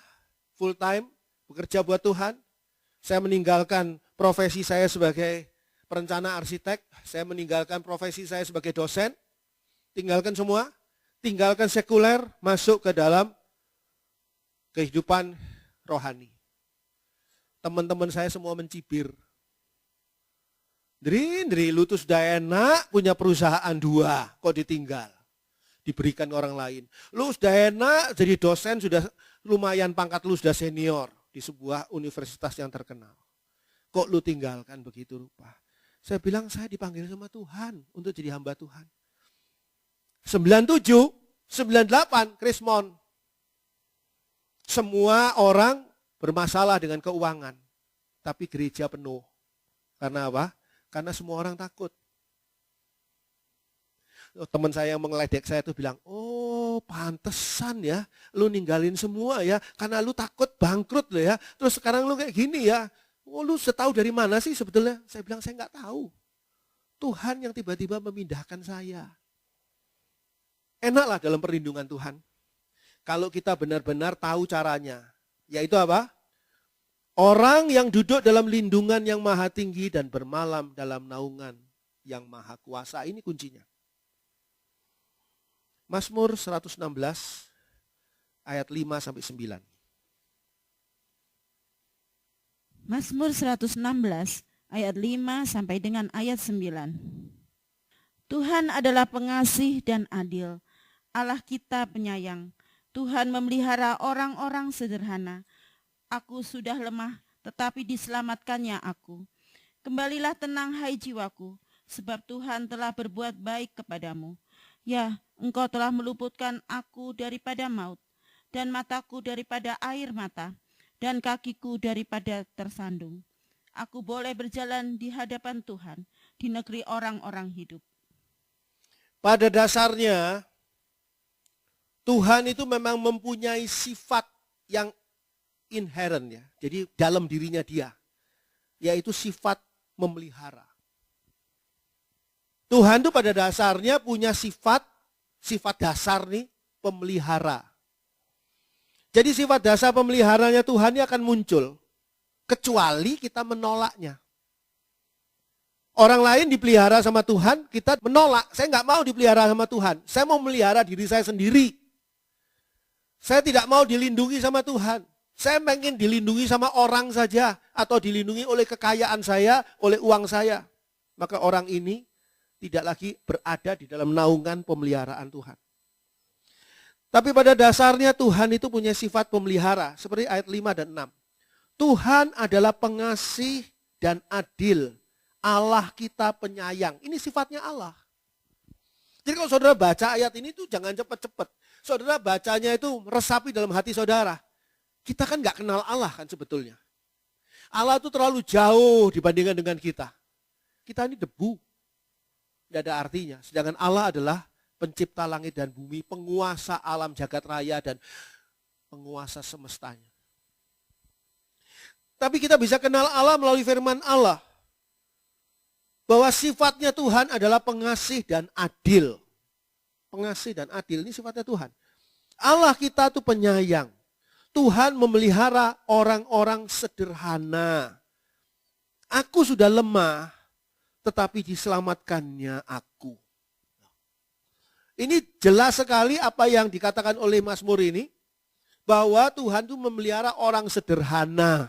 full time, bekerja buat Tuhan. Saya meninggalkan profesi saya sebagai perencana arsitek, saya meninggalkan profesi saya sebagai dosen, tinggalkan semua, tinggalkan sekuler, masuk ke dalam kehidupan rohani. Teman-teman saya semua mencibir. Dri, lu tuh sudah enak punya perusahaan 2, kok ditinggal? Diberikan ke orang lain. Lu sudah enak jadi dosen, sudah lumayan pangkat lu sudah senior di sebuah universitas yang terkenal. Kok lu tinggalkan begitu rupa? Saya bilang saya dipanggil sama Tuhan untuk jadi hamba Tuhan. 97, 98, Krismon. Semua orang bermasalah dengan keuangan. Tapi gereja penuh. Karena apa? Karena semua orang takut. Teman saya yang mengeledek saya itu bilang, oh pantesan ya, lu ninggalin semua ya, karena lu takut bangkrut lo ya. Terus sekarang lu kayak gini ya. Oh lu tahu dari mana sih sebetulnya? Saya bilang saya nggak tahu. Tuhan yang tiba-tiba memindahkan saya. Enaklah dalam perlindungan Tuhan. Kalau kita benar-benar tahu caranya, yaitu apa? Orang yang duduk dalam lindungan yang maha tinggi dan bermalam dalam naungan yang maha kuasa. Ini kuncinya. Mazmur 116 ayat 5 sampai 9. Mazmur 116 ayat 5 sampai dengan ayat 9. Tuhan adalah pengasih dan adil, Allah kita penyayang. Tuhan memelihara orang-orang sederhana. Aku sudah lemah, tetapi diselamatkannya aku. Kembalilah tenang hai jiwaku, sebab Tuhan telah berbuat baik kepadamu. Ya, Engkau telah meluputkan aku daripada maut, dan mataku daripada air mata, dan kakiku daripada tersandung. Aku boleh berjalan di hadapan Tuhan, di negeri orang-orang hidup. Pada dasarnya, Tuhan itu memang mempunyai sifat yang inherent ya. Jadi dalam dirinya dia, yaitu sifat memelihara. Tuhan itu pada dasarnya punya sifat dasar nih, pemelihara. Jadi sifat dasar pemeliharanya Tuhan ini akan muncul, kecuali kita menolaknya. Orang lain dipelihara sama Tuhan, kita menolak. Saya nggak mau dipelihara sama Tuhan. Saya mau melihara diri saya sendiri. Saya tidak mau dilindungi sama Tuhan. Saya ingin dilindungi sama orang saja. Atau dilindungi oleh kekayaan saya, oleh uang saya. Maka orang ini tidak lagi berada di dalam naungan pemeliharaan Tuhan. Tapi pada dasarnya Tuhan itu punya sifat pemelihara. Seperti ayat 5 dan 6. Tuhan adalah pengasih dan adil. Allah kita penyayang. Ini sifatnya Allah. Jadi kalau saudara baca ayat ini tuh jangan cepat-cepat. Saudara bacanya itu resapi dalam hati saudara. Kita kan gak kenal Allah kan sebetulnya. Allah itu terlalu jauh dibandingkan dengan kita. Kita ini debu. Tidak ada artinya. Sedangkan Allah adalah pencipta langit dan bumi, penguasa alam jagat raya dan penguasa semestanya. Tapi kita bisa kenal Allah melalui firman Allah. Bahwa sifatnya Tuhan adalah pengasih dan adil. Pengasih dan adil ini sifatnya Tuhan. Allah kita itu penyayang. Tuhan memelihara orang-orang sederhana. Aku sudah lemah, tetapi diselamatkannya aku. Ini jelas sekali apa yang dikatakan oleh Mazmur ini. Bahwa Tuhan itu memelihara orang sederhana.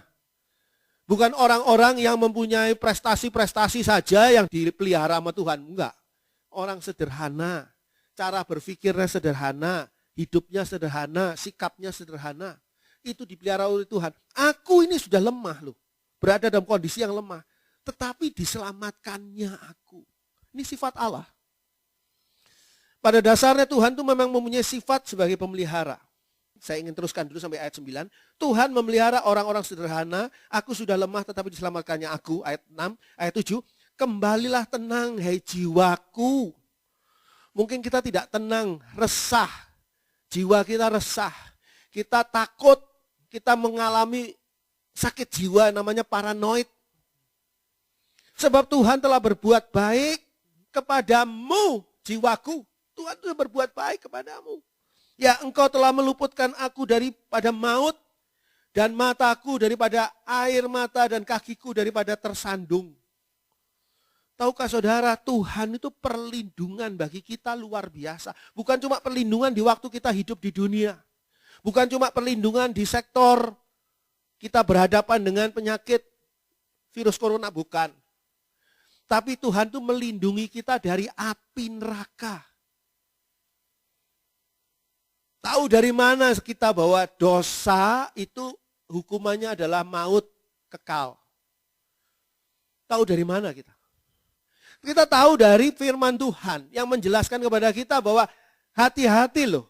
Bukan orang-orang yang mempunyai prestasi-prestasi saja yang dipelihara sama Tuhan. Enggak. Orang sederhana. Cara berpikirnya sederhana. Hidupnya sederhana. Sikapnya sederhana. Itu dipelihara oleh Tuhan. Aku ini sudah lemah loh. Berada dalam kondisi yang lemah. Tetapi diselamatkannya aku. Ini sifat Allah. Pada dasarnya Tuhan itu memang mempunyai sifat sebagai pemelihara. Saya ingin teruskan dulu sampai ayat 9. Tuhan memelihara orang-orang sederhana. Aku sudah lemah tetapi diselamatkannya aku. Ayat 6, ayat 7. Kembalilah tenang hai jiwaku. Mungkin kita tidak tenang, resah. Jiwa kita resah. Kita takut. Kita mengalami sakit jiwa namanya paranoid. Sebab Tuhan telah berbuat baik kepadamu, jiwaku. Tuhan telah berbuat baik kepadamu. Ya, engkau telah meluputkan aku daripada maut dan mataku daripada air mata dan kakiku daripada tersandung. Tahukah saudara, Tuhan itu perlindungan bagi kita luar biasa. Bukan cuma perlindungan di waktu kita hidup di dunia. Bukan cuma perlindungan di sektor kita berhadapan dengan penyakit virus corona, bukan. Tapi Tuhan itu melindungi kita dari api neraka. Tahu dari mana kita bahwa dosa itu hukumannya adalah maut kekal? Tahu dari mana kita? Kita tahu dari firman Tuhan yang menjelaskan kepada kita bahwa hati-hati loh.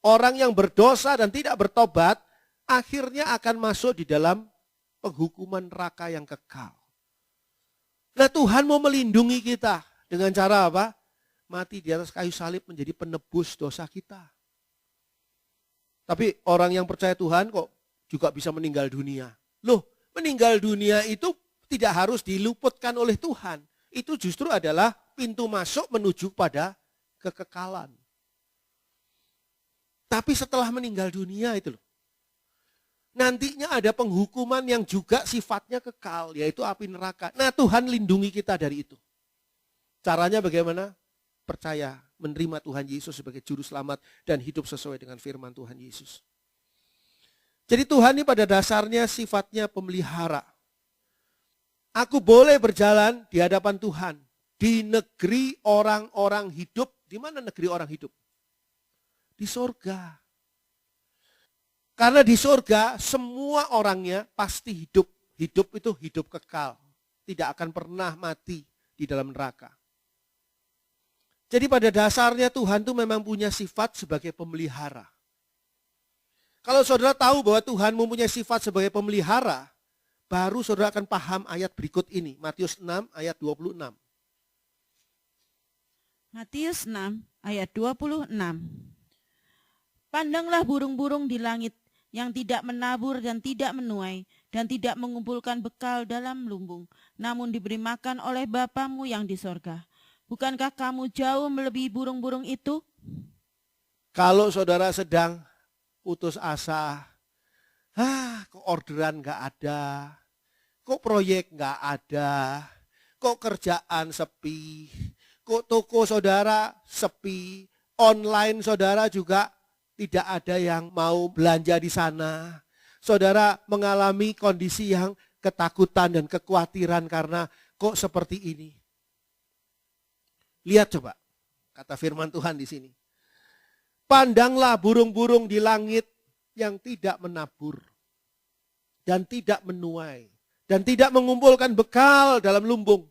Orang yang berdosa dan tidak bertobat akhirnya akan masuk di dalam penghukuman neraka yang kekal. Nah, Tuhan mau melindungi kita dengan cara apa? Mati di atas kayu salib menjadi penebus dosa kita. Tapi orang yang percaya Tuhan kok juga bisa meninggal dunia. Loh, meninggal dunia itu tidak harus diluputkan oleh Tuhan. Itu justru adalah pintu masuk menuju pada kekekalan. Tapi setelah meninggal dunia itu loh. nantinya ada penghukuman yang juga sifatnya kekal, yaitu api neraka. Nah, Tuhan lindungi kita dari itu. Caranya bagaimana? Percaya, menerima Tuhan Yesus sebagai juru selamat dan hidup sesuai dengan firman Tuhan Yesus. Jadi Tuhan ini pada dasarnya sifatnya pemelihara. Aku boleh berjalan di hadapan Tuhan di negeri orang-orang hidup. Di mana negeri orang hidup? Di surga. Karena di surga semua orangnya pasti hidup. Hidup itu hidup kekal. Tidak akan pernah mati di dalam neraka. Jadi pada dasarnya Tuhan itu memang punya sifat sebagai pemelihara. Kalau saudara tahu bahwa Tuhan mempunyai sifat sebagai pemelihara, baru saudara akan paham ayat berikut ini. Matius 6 ayat 26. Matius 6 ayat 26. Pandanglah burung-burung di langit yang tidak menabur dan tidak menuai dan tidak mengumpulkan bekal dalam lumbung, namun diberi makan oleh Bapamu yang di sorga. Bukankah kamu jauh melebihi burung-burung itu? Kalau saudara sedang putus asa, kok orderan gak ada, kok proyek gak ada, kok kerjaan sepi, kok toko saudara sepi, online saudara juga tidak ada yang mau belanja di sana. Saudara mengalami kondisi yang ketakutan dan kekhawatiran karena kok seperti ini. Lihat coba, kata firman Tuhan di sini. Pandanglah burung-burung di langit yang tidak menabur dan tidak menuai dan tidak mengumpulkan bekal dalam lumbung,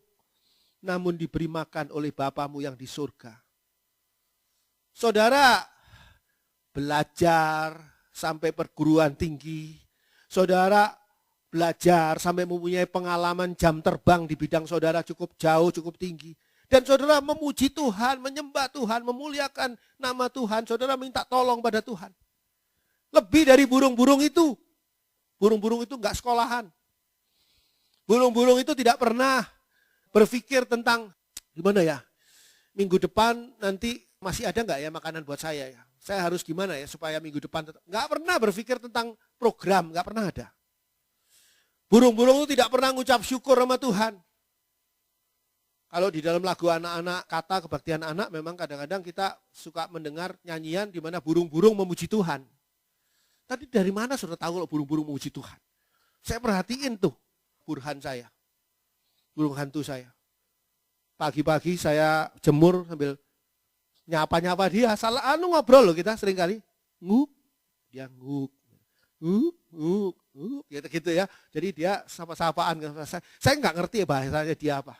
namun diberi makan oleh Bapamu yang di surga. Saudara belajar sampai perguruan tinggi, saudara belajar sampai mempunyai pengalaman jam terbang di bidang saudara cukup jauh, cukup tinggi. Dan saudara memuji Tuhan, menyembah Tuhan, memuliakan nama Tuhan. Saudara minta tolong pada Tuhan. Lebih dari burung-burung itu. Burung-burung itu enggak sekolahan. Burung-burung itu tidak pernah berpikir tentang, gimana ya, minggu depan nanti masih ada enggak ya makanan buat saya ya. Saya harus gimana ya supaya minggu depan tetap. Enggak pernah berpikir tentang program, enggak pernah ada. Burung-burung itu tidak pernah ngucap syukur sama Tuhan. Kalau di dalam lagu anak-anak, kata kebaktian anak, memang kadang-kadang kita suka mendengar nyanyian di mana burung-burung memuji Tuhan. Tadi dari mana sudah tahu kalau burung-burung memuji Tuhan? Saya perhatiin tuh burhan saya, burung hantu saya. Pagi-pagi saya jemur sambil nyapa-nyapa dia, salah ngobrol loh kita seringkali. Nguk, dia nguk, nguk, nguk, nguk, gitu ya. Jadi dia sapa-sapaan. Saya nggak ngerti bahasanya dia apa.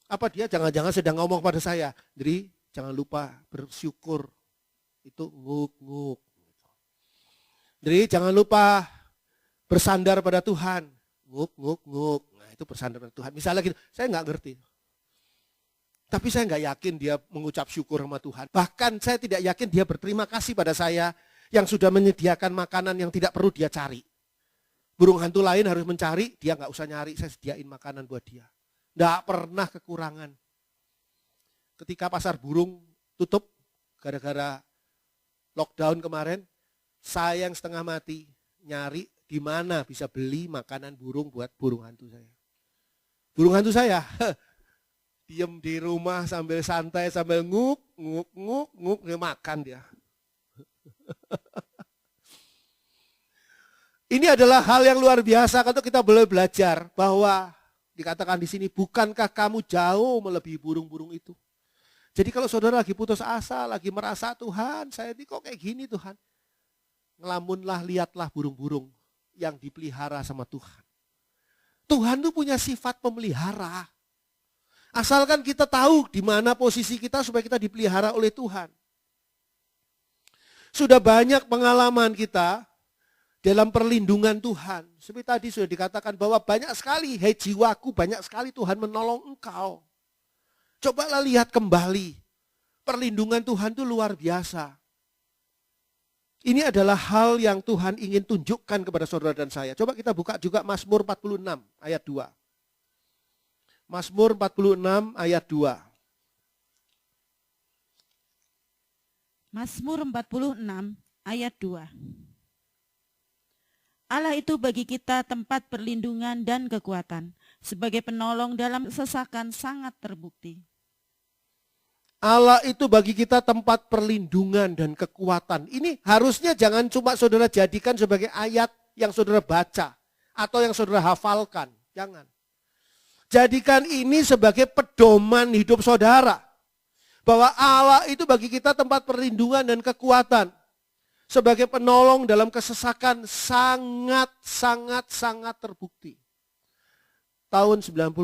Apa dia jangan-jangan sedang ngomong pada saya, jadi jangan lupa bersyukur, itu nguk-nguk. Jadi jangan lupa bersandar pada Tuhan, nguk-nguk-nguk. Nah itu bersandar pada Tuhan. Misalnya gitu, saya nggak ngerti. Tapi saya nggak yakin dia mengucap syukur sama Tuhan. Bahkan saya tidak yakin dia berterima kasih pada saya yang sudah menyediakan makanan yang tidak perlu dia cari. Burung hantu lain harus mencari, dia nggak usah nyari, saya sediain makanan buat dia. Tidak pernah kekurangan. Ketika pasar burung tutup gara-gara lockdown kemarin, saya yang setengah mati nyari di mana bisa beli makanan burung buat burung hantu saya. Burung hantu saya diem di rumah sambil santai, sambil nguk, nguk, nguk, nguk, dia makan dia. Ini adalah hal yang luar biasa kalau kita boleh belajar bahwa dikatakan di sini, bukankah kamu jauh melebihi burung-burung itu? Jadi kalau saudara lagi putus asa, lagi merasa Tuhan, saya ini kok kayak gini Tuhan. Ngelamunlah, lihatlah burung-burung yang dipelihara sama Tuhan. Tuhan itu punya sifat pemelihara. Asalkan kita tahu di mana posisi kita supaya kita dipelihara oleh Tuhan. Sudah banyak pengalaman kita dalam perlindungan Tuhan. Seperti tadi sudah dikatakan bahwa banyak sekali, hei jiwaku, banyak sekali Tuhan menolong engkau. Cobalah lihat kembali. Perlindungan Tuhan itu luar biasa. Ini adalah hal yang Tuhan ingin tunjukkan kepada saudara dan saya. Coba kita buka juga Mazmur 46 ayat 2. Mazmur 46 ayat 2. Mazmur 46 ayat 2. Allah itu bagi kita tempat perlindungan dan kekuatan. Sebagai penolong dalam kesesakan sangat terbukti. Allah itu bagi kita tempat perlindungan dan kekuatan. Ini harusnya jangan cuma saudara jadikan sebagai ayat yang saudara baca atau yang saudara hafalkan. Jangan. Jadikan ini sebagai pedoman hidup saudara. Bahwa Allah itu bagi kita tempat perlindungan dan kekuatan. Sebagai penolong dalam kesesakan sangat terbukti. Tahun 91.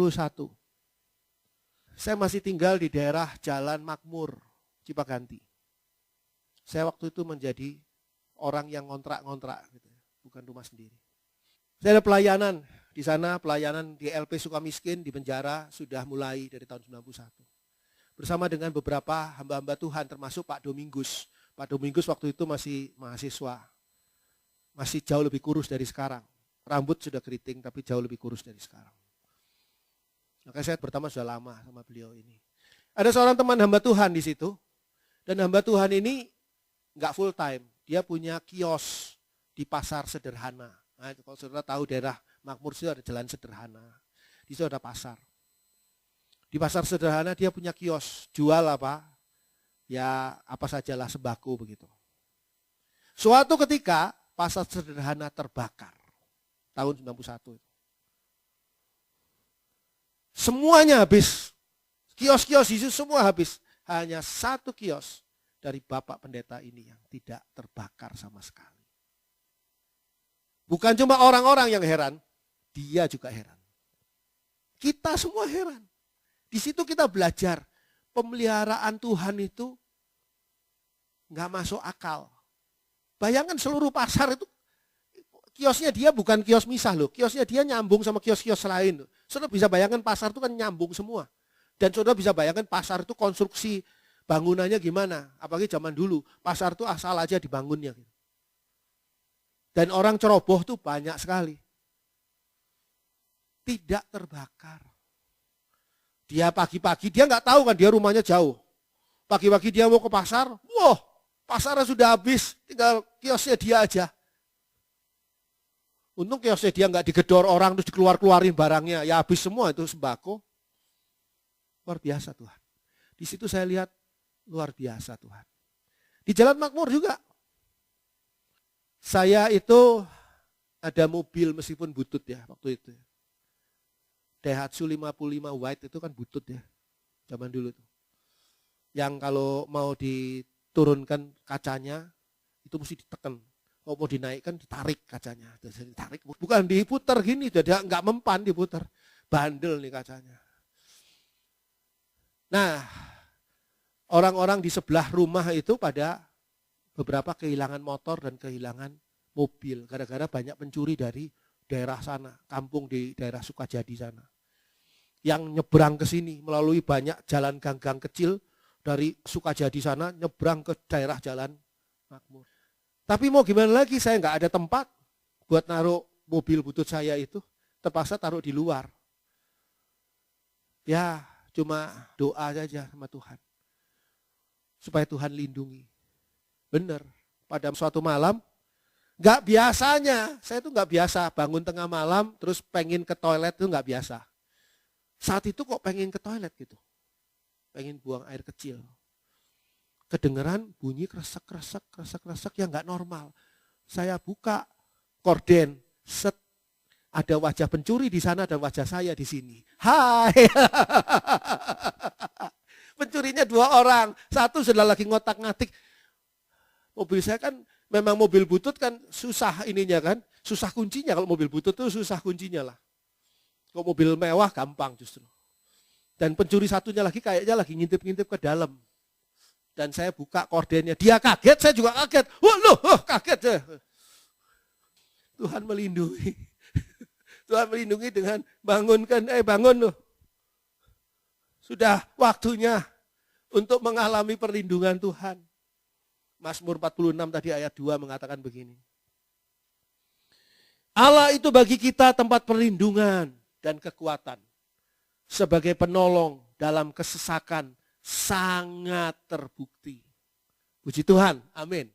Saya masih tinggal di daerah Jalan Makmur, Cipaganti. Saya waktu itu menjadi orang yang ngontrak-ngontrak, gitu, bukan rumah sendiri. Saya ada pelayanan di sana, pelayanan di LP Sukamiskin di penjara sudah mulai dari tahun 91. Bersama dengan beberapa hamba-hamba Tuhan termasuk Pak Domingus. Pak Domingus waktu itu masih mahasiswa. Masih jauh lebih kurus dari sekarang. Rambut sudah keriting tapi jauh lebih kurus dari sekarang. Makanya saya pertama sudah lama sama beliau ini. Ada seorang teman hamba Tuhan di situ. Dan hamba Tuhan ini enggak full time. Dia punya kios di pasar sederhana. Nah, kalau saudara tahu daerah Makmur itu ada jalan sederhana. Di situ ada pasar. Di pasar sederhana dia punya kios. Jual apa? Ya apa sajalah sembako begitu. Suatu ketika pasar sederhana terbakar. Tahun 91 itu. Semuanya habis. Kios-kios itu semua habis. Hanya satu kios dari Bapak Pendeta ini yang tidak terbakar sama sekali. Bukan cuma orang-orang yang heran, dia juga heran. Kita semua heran. Di situ kita belajar pemeliharaan Tuhan itu nggak masuk akal. Bayangkan seluruh pasar itu, kiosnya dia bukan kios misah loh. Kiosnya dia nyambung sama kios-kios lain. Saudara bisa bayangkan pasar itu kan nyambung semua. Dan saudara bisa bayangkan pasar itu konstruksi bangunannya gimana. Apalagi zaman dulu, pasar itu asal aja dibangunnya. Dan orang ceroboh tuh banyak sekali. Tidak terbakar. Dia pagi-pagi, dia nggak tahu kan dia rumahnya jauh. Pagi-pagi dia mau ke pasar, wah pasarnya sudah habis, tinggal kiosnya dia aja. Untung kiosnya dia nggak digedor orang terus dikeluar-keluarin barangnya, ya habis semua itu sembako. Luar biasa Tuhan. Di situ saya lihat luar biasa Tuhan. Di Jalan Makmur juga. Saya itu ada mobil meskipun butut ya waktu itu. Daihatsu 55 White itu kan butut ya. Zaman dulu tuh. Yang kalau mau diturunkan kacanya itu mesti ditekan. Kalau mau dinaikkan ditarik kacanya. Ditarik, bukan diputar gini, jadi nggak mempan diputar. Bandel nih kacanya. Nah, orang-orang di sebelah rumah itu pada beberapa kehilangan motor dan kehilangan mobil. Gara-gara banyak pencuri dari daerah sana, kampung di daerah Sukajadi sana. Yang nyebrang ke sini melalui banyak jalan gang-gang kecil dari Sukajadi sana, nyebrang ke daerah Jalan Makmur. Tapi mau gimana lagi, saya nggak ada tempat buat naruh mobil butut saya itu, terpaksa taruh di luar. Ya, cuma doa saja sama Tuhan. Supaya Tuhan lindungi. Benar, pada suatu malam, nggak biasanya, saya tuh nggak biasa bangun tengah malam terus pengen ke toilet itu nggak biasa. Saat itu kok pengen ke toilet gitu, pengen buang air kecil. Kedengeran bunyi kresek yang nggak normal. Saya buka korden, set, ada wajah pencuri di sana dan wajah saya di sini. Hai, pencurinya 2 orang, satu sudah lagi ngotak-ngatik. Mobil saya kan memang mobil butut kan susah ininya kan, susah kuncinya. Kalau mobil butut itu susah kuncinya lah. Kalau mobil mewah gampang justru. Dan pencuri satunya lagi kayaknya lagi ngintip-ngintip ke dalam. Dan saya buka kordennya, dia kaget, saya juga kaget. Wah loh, kaget ya. Tuhan melindungi. Tuhan melindungi dengan bangunkan, bangun loh. Sudah waktunya untuk mengalami perlindungan Tuhan. Mazmur 46 tadi ayat 2 mengatakan begini. Allah itu bagi kita tempat perlindungan dan kekuatan. Sebagai penolong dalam kesesakan sangat terbukti. Puji Tuhan, amin.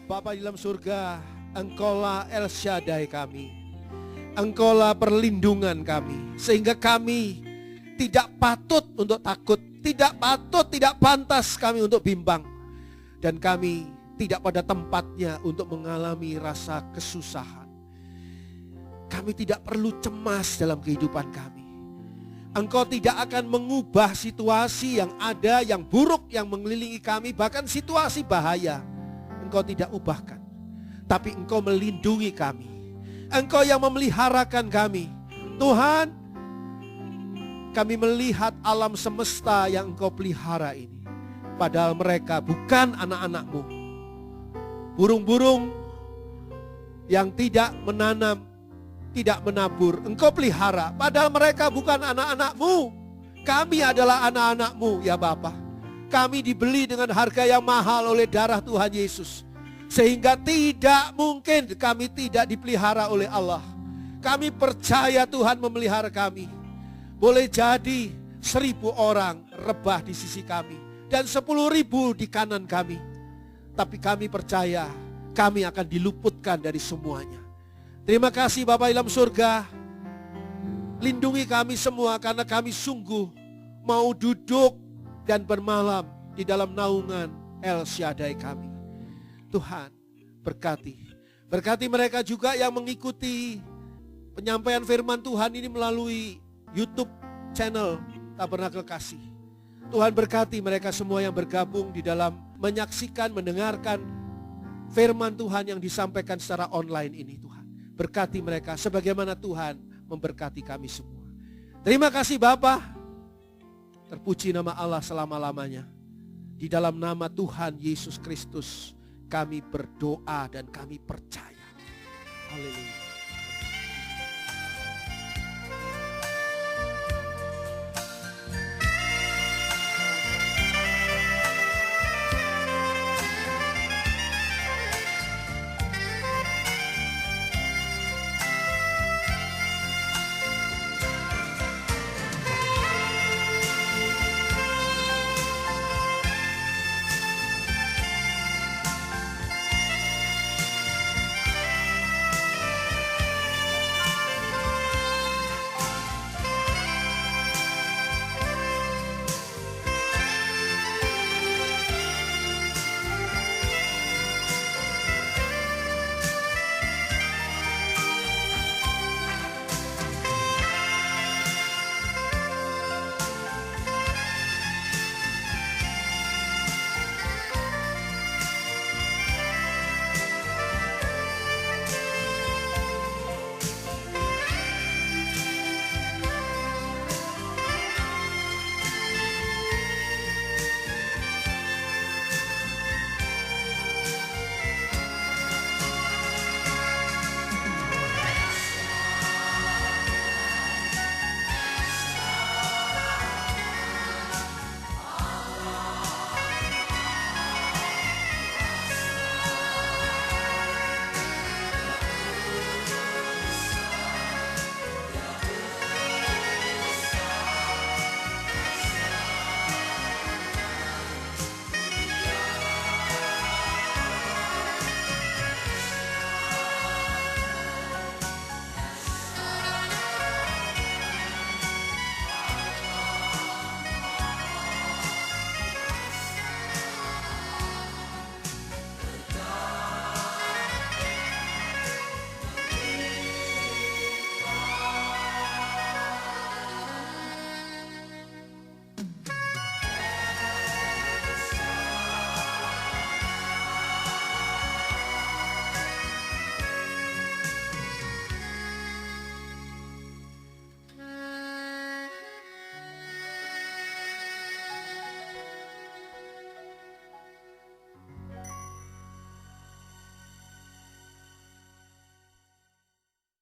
Bapa di dalam surga, Engkaulah El Shaddai kami. Engkaulah perlindungan kami, sehingga kami tidak patut untuk takut, tidak patut, tidak pantas kami untuk bimbang. Dan kami tidak pada tempatnya untuk mengalami rasa kesusahan. Kami tidak perlu cemas dalam kehidupan kami. Engkau tidak akan mengubah situasi yang ada, yang buruk, yang mengelilingi kami, bahkan situasi bahaya. Engkau tidak ubahkan, tapi Engkau melindungi kami. Engkau yang memeliharakan kami. Tuhan, kami melihat alam semesta yang Engkau pelihara ini. Padahal mereka bukan anak-anak-Mu. Burung-burung yang tidak menanam, tidak menabur, Engkau pelihara. Padahal mereka bukan anak-anak-Mu. Kami adalah anak-anak-Mu ya Bapa. Kami dibeli dengan harga yang mahal oleh darah Tuhan Yesus. Sehingga tidak mungkin kami tidak dipelihara oleh Allah. Kami percaya Tuhan memelihara kami. Boleh jadi 1.000 orang rebah di sisi kami dan 10.000 di kanan kami. Tapi kami percaya kami akan diluputkan dari semuanya. Terima kasih Bapa dalam surga. Lindungi kami semua karena kami sungguh mau duduk dan bermalam di dalam naungan El Shaddai kami. Tuhan berkati mereka juga yang mengikuti penyampaian firman Tuhan ini melalui YouTube channel Tabernakel Kasih. Tuhan berkati mereka semua yang bergabung di dalam menyaksikan, mendengarkan firman Tuhan yang disampaikan secara online ini Tuhan. Berkati mereka sebagaimana Tuhan memberkati kami semua. Terima kasih Bapa. Terpuji nama Allah selama-lamanya. Di dalam nama Tuhan Yesus Kristus kami berdoa dan kami percaya. Haleluya.